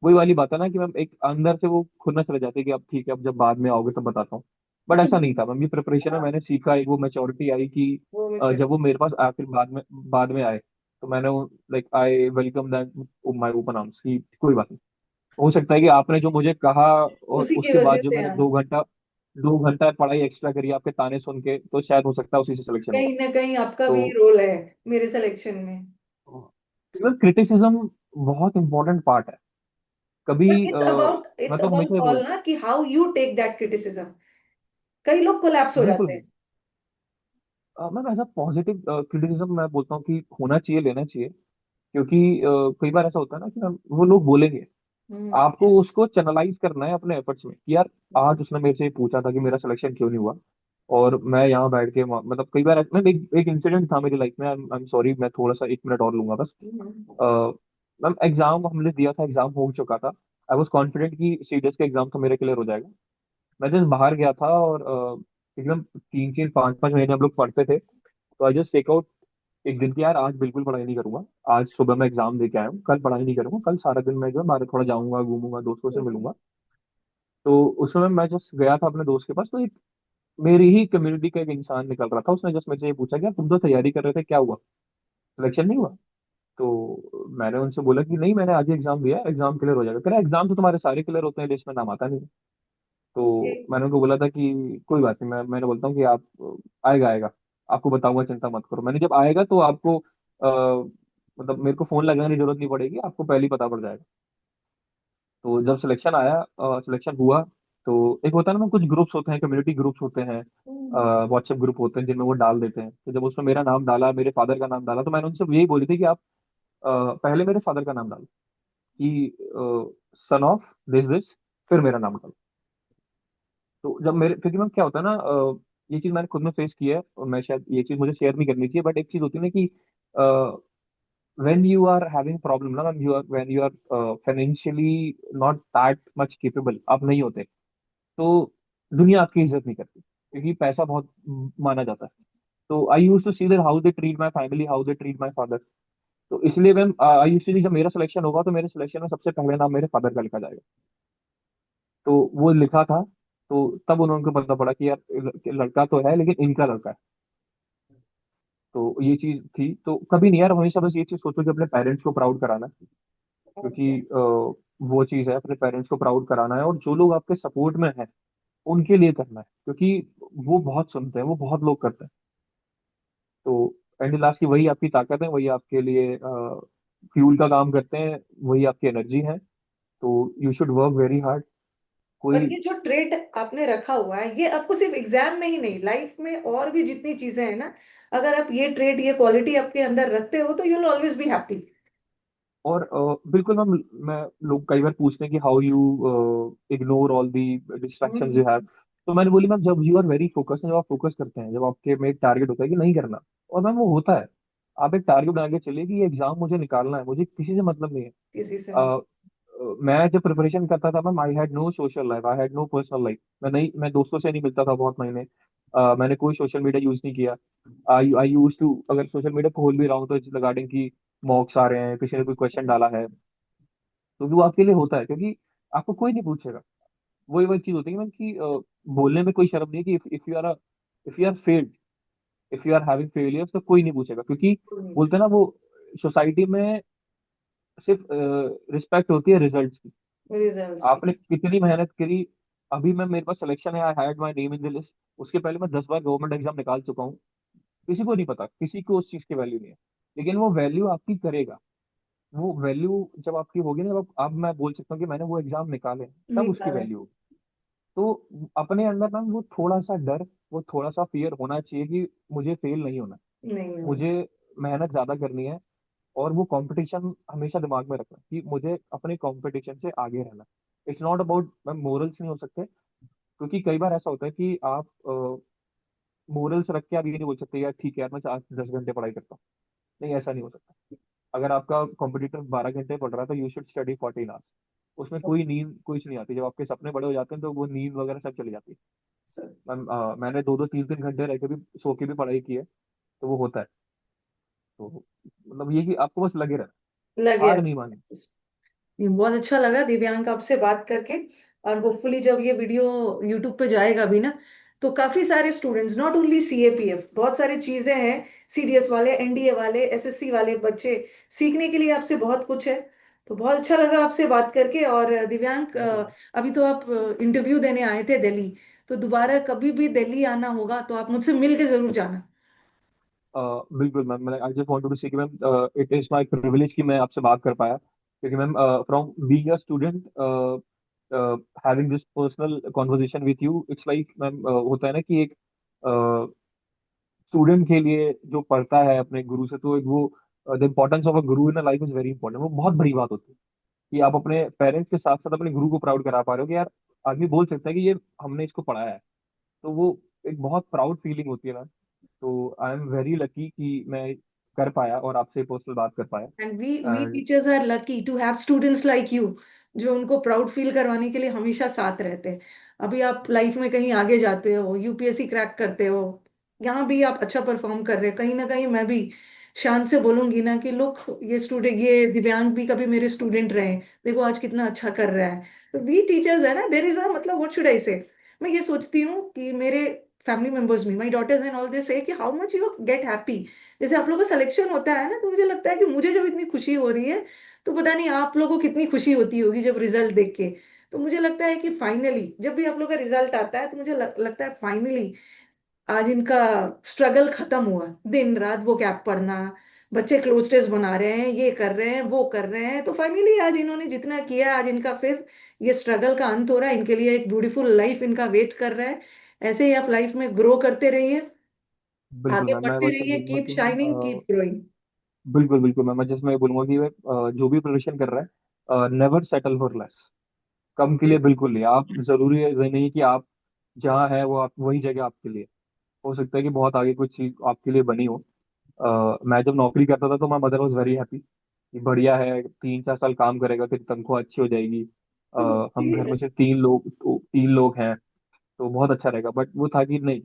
वही वाली बात है ना कि मैम एक अंदर से वो खुन्नस रह जाती है कि अब ठीक है, अब जब बाद में आओगे तब बताता हूँ। बट ऐसा नहीं था मैम, ये प्रिपरेशन में हाँ, मैंने सीखा, एक वो मैच्योरिटी आई कि वो मुझे। जब वो मेरे पास आखिर बाद में आए, तो मैंने like I welcome that my open arms की कोई बात नहीं। हो सकता है कि आपने जो मुझे कहा और उसी की उसके वजह बाद जो से मैंने हाँ, 2 घंटा पढ़ाई एक्स्ट्रा करी आपके ताने सुन के, तो शायद हो सकता है उसी से सिलेक्शन होता। कहीं ना कहीं आपका तो भी रोल है मेरे सिलेक्शन में। क्रिटिसिज्म बहुत इंपॉर्टेंट पार्ट है। कभी बट इट्स मैं तो अबाउट हमेशा ये ऑल बोल ना कि how you take that criticism. कई लोग कोलैप्स हो बिल्कुल जाते हैं। मैम ऐसा पॉजिटिव क्रिटिसिज्म मैं बोलता हूँ कि होना चाहिए, लेना चाहिए। क्योंकि कई बार ऐसा होता है ना कि मैम वो लोग बोलेंगे, हम्म। आपको उसको चैनलाइज करना है अपने एफर्ट्स में कि यार आज उसने मेरे से ये पूछा था कि मेरा सिलेक्शन क्यों नहीं हुआ, और मैं यहाँ बैठ के मतलब कई बार मैम एक इंसिडेंट था मेरी लाइफ में। आई एम सॉरी, मैं थोड़ा सा 1 मिनट और लूंगा बस। हम्म। मैम एग्जाम हमने दिया था, एग्जाम हो चुका था। आई वॉज कॉन्फिडेंट कि सीडीएस का एग्जाम तो मेरे क्लियर हो जाएगा। मैं जस्ट बाहर गया था और एकदम 3-3 5-5 महीने हम लोग पढ़ते थे, तो आई जस्ट टेक आउट एक दिन की, यार आज बिल्कुल पढ़ाई नहीं करूंगा। आज सुबह मैं एग्जाम दे के आया हूँ, कल पढ़ाई नहीं करूंगा, कल सारा दिन मैं जो है बाहर थोड़ा जाऊंगा, घूमूंगा, दोस्तों से हम्म। मिलूंगा। तो उस समय मैं जस्ट गया था अपने दोस्त के पास, तो एक मेरी ही कम्युनिटी का एक इंसान निकल रहा था, उसने जस्ट मुझसे ये पूछा कि यार तुम तो तैयारी कर रहे थे, क्या हुआ, सिलेक्शन नहीं हुआ? तो मैंने उनसे बोला कि नहीं, मैंने आज ही एग्जाम दिया, एग्जाम क्लियर हो जाएगा। कह रहा एग्जाम तो तुम्हारे सारे क्लियर होते हैं, लिस्ट में नाम आता नहीं है। तो मैंने उनको बोला था कि कोई बात नहीं, मैंने बोलता हूँ कि आप आएगा आएगा, आपको बताऊंगा, चिंता मत करो। मैंने जब आएगा तो आपको मतलब मेरे को फोन लगाने की जरूरत नहीं पड़ेगी, आपको पहले ही पता पड़ जाएगा। तो जब सिलेक्शन आया, सिलेक्शन हुआ, तो एक होता है ना, कुछ ग्रुप्स होते हैं, कम्युनिटी ग्रुप्स होते हैं, हम्म। व्हाट्सएप ग्रुप होते हैं जिनमें वो डाल देते हैं। तो जब उसमें मेरा नाम डाला, मेरे फादर का नाम डाला, तो मैंने उनसे यही बोली थी कि आप पहले मेरे फादर का नाम डालो कि सन ऑफ दिस दिस, फिर मेरा नाम डालो। तो जब मेरे, क्योंकि मैम क्या होता है ना, ये चीज मैंने खुद में फेस की है, और मैं शायद ये चीज मुझे शेयर नहीं करनी चाहिए, बट एक चीज होती है ना कि when you are having problem ना ma'am, when you are financially not that much capable, आप नहीं होते, तो दुनिया आपकी इज्जत नहीं करती, क्योंकि पैसा बहुत माना जाता है। तो I used to see that how they treat my family, how they treat my father. तो इसलिए मैम आई यूज टू, जब मेरा सिलेक्शन होगा तो मेरे सिलेक्शन में सबसे पहले नाम मेरे फादर का लिखा जाएगा। तो वो लिखा था, तो तब उनको पता पड़ा कि यार लड़का तो है लेकिन इनका लड़का है। तो ये चीज थी, तो कभी नहीं यार, हमेशा बस ये चीज सोचो कि अपने पेरेंट्स को प्राउड कराना है। क्योंकि वो चीज है, अपने पेरेंट्स को प्राउड कराना है, और जो लोग आपके सपोर्ट में हैं उनके लिए करना है, क्योंकि वो बहुत सुनते हैं, वो बहुत लोग करते हैं। तो एंड लास्ट की वही आपकी ताकत है, वही आपके लिए फ्यूल का काम करते हैं, वही आपकी एनर्जी है। तो you should work very hard. और कोई ये जो ट्रेड आपने रखा हुआ है ये आपको सिर्फ एग्जाम में ही नहीं, लाइफ में और भी जितनी चीजें हैं ना, अगर आप ये ट्रेड ये क्वालिटी आपके अंदर रखते हो तो you will always be happy. और बिल्कुल मैम, मैं लोग कई बार पूछते हैं कि how you ignore all the distractions you have. तो मैंने बोली मैम, जब यू आर वेरी फोकस, जब आप फोकस करते हैं, जब आपके में एक टारगेट होता है कि नहीं करना, और मैम वो होता है, आप एक टारगेट बना के चलिए कि ये एग्जाम मुझे निकालना है, मुझे किसी से मतलब नहीं है। किसी से अ, नहीं। मैं जब प्रिपरेशन करता था ma'am, I had no social life, I had no personal life. मैं दोस्तों से नहीं मिलता था बहुत महीने। मैंने कोई सोशल मीडिया यूज नहीं किया। आई आई यूज टू, अगर सोशल मीडिया खोल भी रहा हूँ तो रिगार्डिंग की मॉक्स आ रहे हैं, किसी ने कोई क्वेश्चन डाला है, तो वो आपके लिए होता है, क्योंकि आपको कोई नहीं पूछेगा। वही वही चीज होती है मैम कि बोलने में कोई शर्म नहीं है कि if you are failed, if you are having failures, तो कोई नहीं पूछेगा, क्योंकि बोलते हैं ना वो, सोसाइटी में सिर्फ रिस्पेक्ट होती है रिजल्ट्स की। रिजल्ट्स की। आपने कितनी मेहनत करी। अभी मैं, मेरे पास सिलेक्शन है, I had my name in the list, उसके पहले मैं 10 बार गवर्नमेंट एग्जाम निकाल चुका हूँ। किसी को नहीं पता, किसी को उस चीज की वैल्यू नहीं है। लेकिन वो वैल्यू आपकी करेगा। वो वैल्यू जब आपकी होगी ना, जब अब मैं बोल सकता हूँ कि मैंने वो एग्जाम निकाले, तब उसकी निकाला। वैल्यू होगी। तो अपने अंदर ना वो थोड़ा सा डर, वो थोड़ा सा फियर होना चाहिए कि मुझे फेल नहीं होना, नहीं हो। मुझे मेहनत ज्यादा करनी है। और वो कंपटीशन हमेशा दिमाग में रखना कि मुझे अपने कंपटीशन से आगे रहना। It's not about, ma'am morals नहीं हो सकते, क्योंकि कई बार ऐसा होता है कि आप मोरल्स रख के आप ये नहीं बोल सकते यार ठीक है यार मैं 8 10 घंटे पढ़ाई करता हूँ। नहीं, ऐसा नहीं हो सकता। अगर आपका कॉम्पिटिटर 12 घंटे पढ़ रहा है तो यू शुड स्टडी 14 आवर्स। उसमें कोई नींद कुछ नहीं आती। जब आपके सपने बड़े हो जाते हैं तो वो नींद वगैरह सब चली जाती है। मैम मैंने 2 2 3 3 घंटे रह के भी, सो के भी पढ़ाई की है, तो वो होता है। तो मतलब ये कि आपको बस लगे रहना, लगे हार नहीं मानी। रहे। ये बहुत अच्छा लगा दिव्यांग आपसे बात करके। और होपफुली जब ये वीडियो यूट्यूब पे जाएगा भी ना, तो काफी सारे स्टूडेंट्स, नॉट ओनली सीएपीएफ, बहुत सारी चीजें हैं, सीडीएस वाले, एनडीए वाले, एसएससी वाले बच्चे सीखने के लिए आपसे बहुत कुछ है। तो बहुत अच्छा लगा आपसे बात करके। और दिव्यांग, थैंक यू मैम। अभी तो आप इंटरव्यू देने आए थे दिल्ली, तो दोबारा कभी भी दिल्ली आना होगा तो आप मुझसे मिल के जरूर जाना। बिल्कुल मैम, मैं आई जस्ट वांटेड टू से कि ma'am it is my privilege कि मैं आपसे बात कर पाया, क्योंकि ma'am from being a student, having this personal conversation with you, it's like ma'am होता है ना कि एक स्टूडेंट के लिए जो पढ़ता है अपने गुरु से, तो एक वो the importance of a Guru in life is very important. वो बहुत बड़ी बात होती है कि आप अपने पेरेंट्स के साथ साथ अपने गुरु को प्राउड करा पा रहे हो कि यार आदमी बोल सकता है कि ये हमने इसको पढ़ाया है। तो वो एक बहुत प्राउड फीलिंग होती है ना। तो आई एम वेरी लकी कि मैं कर पाया और आपसे पर्सनल बात कर पाया। And we and teachers are lucky to have students like you, जो उनको प्राउड फील करवाने के लिए हमेशा साथ रहते हैं। अभी आप लाइफ में कहीं आगे जाते हो, यूपीएससी क्रैक करते हो, यहाँ भी आप अच्छा परफॉर्म कर रहे हैं, कहीं ना कहीं मैं भी शान से बोलूंगी ना कि लोग, ये स्टूडेंट, ये दिव्यांग भी कभी मेरे स्टूडेंट रहे हैं, देखो आज कितना अच्छा कर रहा है। तो वी टीचर्स है ना, देर इज अ, मतलब व्हाट शुड आई से, मैं ये सोचती हूँ कि मेरे फैमिली मेंबर्स में, माई डॉटर्स एंड ऑल दे से कि how much you get happy. जैसे आप लोगों का सिलेक्शन होता है ना, तो मुझे लगता है कि मुझे जब इतनी खुशी हो रही है, तो पता नहीं आप लोगों को कितनी खुशी होती होगी जब रिजल्ट देख के। तो मुझे लगता है कि फाइनली जब भी आप लोग का रिजल्ट आता है, तो मुझे लगता है फाइनली आज इनका स्ट्रगल खत्म हुआ। दिन रात वो क्या पढ़ना, बच्चे क्लोज टेस्ट बना रहे हैं, ये कर रहे हैं, वो कर रहे हैं, तो फाइनली आज इन्होंने जितना किया, आज इनका फिर ये स्ट्रगल का अंत हो रहा है, इनके लिए एक ब्यूटीफुल लाइफ इनका वेट कर रहा है। ऐसे ही आप लाइफ में ग्रो करते रहिए, बिल्कुल आगे मैम, मैं बढ़ते बस ये रहिए, बोलूंगा कीप कि मैम शाइनिंग, कीप ग्रोइंग। बिल्कुल बिल्कुल मैम, मैं जिसमें बोलूंगा कि वह जो भी प्रिपरेशन कर रहा है, नेवर सेटल फॉर लेस। कम के लिए बिल्कुल नहीं। आप जरूरी है ये नहीं कि आप जहाँ है वो आप वही जगह आपके लिए। हो सकता है कि बहुत आगे कुछ चीज आपके लिए बनी हो। मैं जब नौकरी करता था तो my mother was very happy कि बढ़िया है, 3 4 साल काम करेगा फिर तनख्वाह अच्छी हो जाएगी। हम घर में से 3 लोग, तो 3 लोग हैं, तो बहुत अच्छा रहेगा। बट वो था कि नहीं,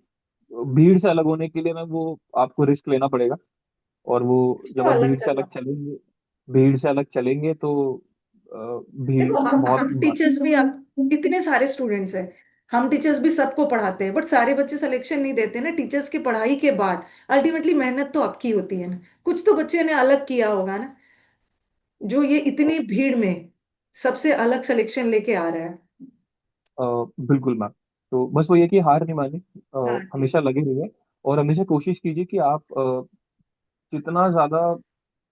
भीड़ से अलग होने के लिए ना वो आपको रिस्क लेना पड़ेगा। और वो तो जब आप अलग भीड़ से करना। अलग चलेंगे, भीड़ से अलग चलेंगे तो भीड़ देखो बहुत हम टीचर्स भी, आप कितने सारे स्टूडेंट्स हैं, हम टीचर्स भी सबको पढ़ाते हैं, बट सारे बच्चे सिलेक्शन नहीं देते ना टीचर्स की पढ़ाई के बाद। अल्टीमेटली मेहनत तो आपकी होती है ना, कुछ तो बच्चे ने अलग किया होगा ना, जो ये इतनी भीड़ में सबसे अलग सिलेक्शन लेके आ रहा है। बिल्कुल मैम। तो बस वो ये कि हार नहीं माने, हाँ जी। हमेशा लगे रहिए। और हमेशा कोशिश कीजिए कि आप जितना ज्यादा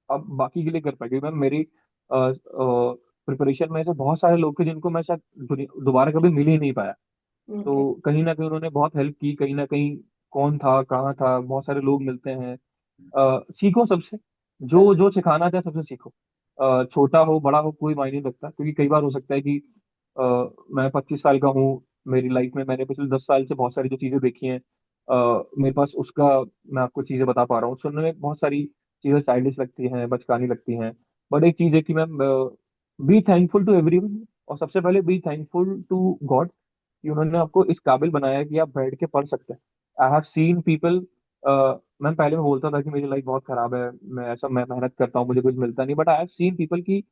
आप बाकी के लिए कर पाएंगे। मैम मेरी प्रिपरेशन में ऐसे बहुत सारे लोग थे जिनको मैं शायद दोबारा कभी मिल ही नहीं पाया। ओके। तो कहीं ना कहीं उन्होंने बहुत हेल्प की, कहीं ना कहीं कौन था कहाँ था, बहुत सारे लोग मिलते हैं। सीखो सबसे, सब। जो जो सिखाना चाहे सबसे सीखो। छोटा हो बड़ा हो कोई मायने नहीं रखता, क्योंकि कई बार हो सकता है कि अ, मैं 25 साल का हूँ, मेरी लाइफ में मैंने पिछले 10 साल से बहुत सारी जो चीजें देखी हैं, मेरे पास उसका, मैं आपको चीजें बता पा रहा हूँ। सुनने में बहुत सारी चीजें चाइल्डिश लगती हैं, बचकानी लगती हैं। बट एक चीज है कि ma'am, be thankful to everyone, और सबसे पहले बी थैंकफुल टू गॉड कि उन्होंने आपको इस काबिल बनाया है कि आप बैठ के पढ़ सकते हैं। आई हैव सीन पीपल, मैं पहले में बोलता था कि मेरी लाइफ बहुत खराब है, मैं मेहनत करता हूँ मुझे कुछ मिलता नहीं, but I have seen people की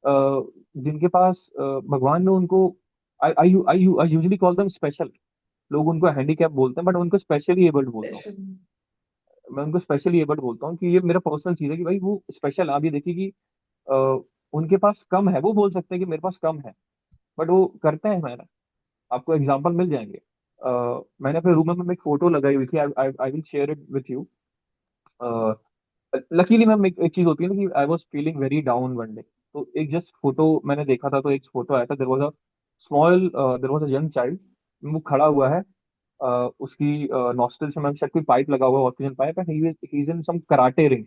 जिनके पास भगवान ने उनको, I I I I usually call them special. लोग उनको हैंडीकैप बोलते हैं, बट उनको स्पेशली एबल्ड बोलता हूँ। स्पेशल। मैं उनको स्पेशली एबल्ड बोलता हूँ कि ये मेरा पर्सनल चीज है कि भाई वो स्पेशल। आप ये देखिए कि अ, उनके पास कम है, वो बोल सकते हैं कि मेरे पास कम है, बट वो करते हैं मेहनत। आपको एग्जाम्पल मिल जाएंगे। मैंने अपने रूम में एक फोटो लगाई हुई थी, I will share it with you. Luckily ma'am एक चीज होती है ना कि I was feeling very down one day, तो एक जस्ट फोटो मैंने देखा था, तो एक फोटो आया था, देर वॉज अ यंग चाइल्ड, वो खड़ा हुआ है, उसकी नॉस्टल से मैम शायद कोई पाइप लगा हुआ है, ऑक्सीजन पाइप है, he is in some karate ring.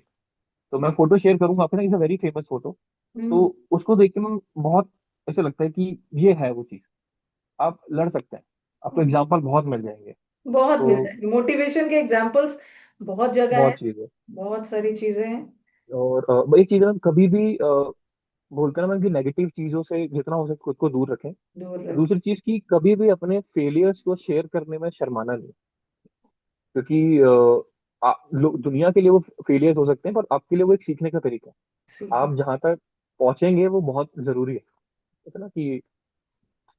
तो मैं फोटो शेयर करूंगा आपके ना, is a very famous photo. तो हम्म। उसको देख के मैम बहुत ऐसे लगता है कि ये है वो चीज, आप लड़ सकते हैं, आपको एग्जाम्पल बहुत मिल जाएंगे। बहुत मिल तो जाएंगे मोटिवेशन के एग्जाम्पल्स, बहुत जगह है, बहुत चीज है। बहुत सारी चीजें हैं। और एक चीज है मैम, कभी भी बोलते हैं ना मैम कि नेगेटिव चीजों से जितना हो सके खुद को दूर रखें। दूर रख। दूसरी चीज की कभी भी अपने फेलियर्स को शेयर करने में शर्माना नहीं, क्योंकि दुनिया के लिए वो फेलियर्स हो सकते हैं, पर आपके लिए वो एक सीखने का तरीका है। सीखने। आप जहाँ तक पहुंचेंगे वो बहुत जरूरी है ना कि,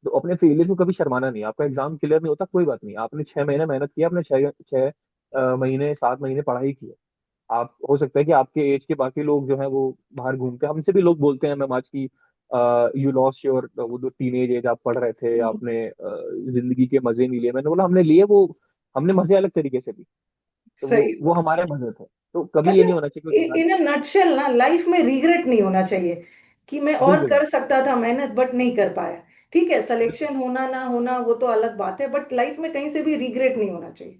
तो अपने फेलियर को कभी शर्माना नहीं। आपका एग्जाम क्लियर नहीं होता, कोई बात नहीं, आपने 6 महीने मेहनत किया, आपने छह छह महीने 7 महीने पढ़ाई की है। आप हो सकता है कि आपके एज के बाकी लोग जो है वो बाहर घूमते हैं, हमसे भी लोग बोलते हैं मैम आज की, यू लॉस्ट योर वो जो टीनेज एज आप पढ़ रहे थे, आपने जिंदगी के मजे नहीं लिए। मैंने बोला हमने लिए, वो हमने मजे अलग तरीके से लिए, तो वो सही वो बात। हमारे मजे थे। तो कभी ये नहीं होना चाहिए मतलब कि इंसान। इन अ नटशेल ना, लाइफ में रिग्रेट नहीं होना चाहिए कि मैं और बिल्कुल कर मैम, सकता था मेहनत बट नहीं कर पाया। ठीक है, बिल्कुल सिलेक्शन होना ना होना वो तो अलग बात है, बट लाइफ में कहीं से भी रिग्रेट नहीं होना चाहिए।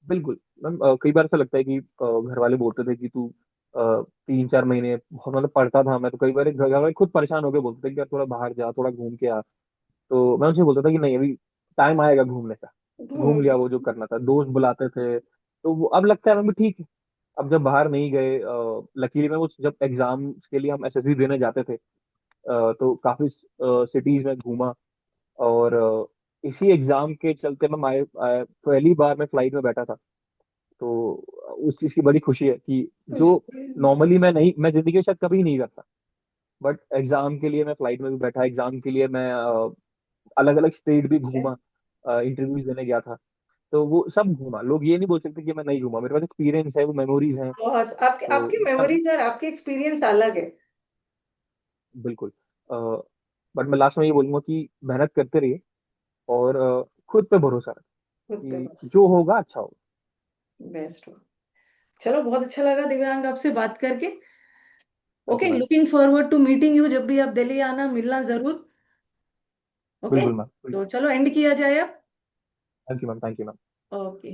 बिल्कुल मैम। कई बार ऐसा लगता है कि घर वाले बोलते थे कि तू 3 4 महीने बहुत मतलब पढ़ता था, मैं तो कई बार घर वाले खुद परेशान होकर बोलते थे कि यार थोड़ा बाहर जा, थोड़ा घूम के आ। तो मैं उनसे बोलता था कि नहीं, अभी टाइम आएगा घूमने का। घूम घूम। लिया वो जो करना था, दोस्त बुलाते थे, तो वो अब लगता है मैं भी ठीक है। अब जब बाहर नहीं गए, लकीली मैं वो जब एग्जाम के लिए हम एसएसबी देने जाते थे, तो काफी सिटीज में घूमा। और इसी एग्जाम के चलते मैं पहली बार मैं फ्लाइट में बैठा था। तो उस चीज की बड़ी खुशी है कि जो नॉर्मली मैं नहीं, मैं जिंदगी में शायद कभी नहीं करता, बट एग्जाम के लिए मैं फ्लाइट में भी बैठा, एग्जाम के लिए मैं अलग अलग स्टेट भी घूमा, इंटरव्यूज देने गया था। तो वो सब घूमा, लोग ये नहीं बोल सकते कि मैं नहीं घूमा, मेरे पास एक्सपीरियंस है, वो मेमोरीज हैं। बहुत आपके तो आपकी सब, मेमोरीज और आपके एक्सपीरियंस अलग है। बिल्कुल। बट मैं लास्ट में ये बोलूंगा कि मेहनत करते रहिए, और खुद पे भरोसा खुद पे रखें कि बस। जो होगा अच्छा होगा। बेस्ट हो। चलो, बहुत अच्छा लगा दिव्यांग आपसे बात करके। Thank okay, you ma'am. Looking forward to meeting you, जब भी आप दिल्ली आना मिलना जरूर। ओके, बिल्कुल मैम, तो बिल्कुल। चलो एंड किया जाए अब। Thank you ma'am, thank you ma'am. Okay.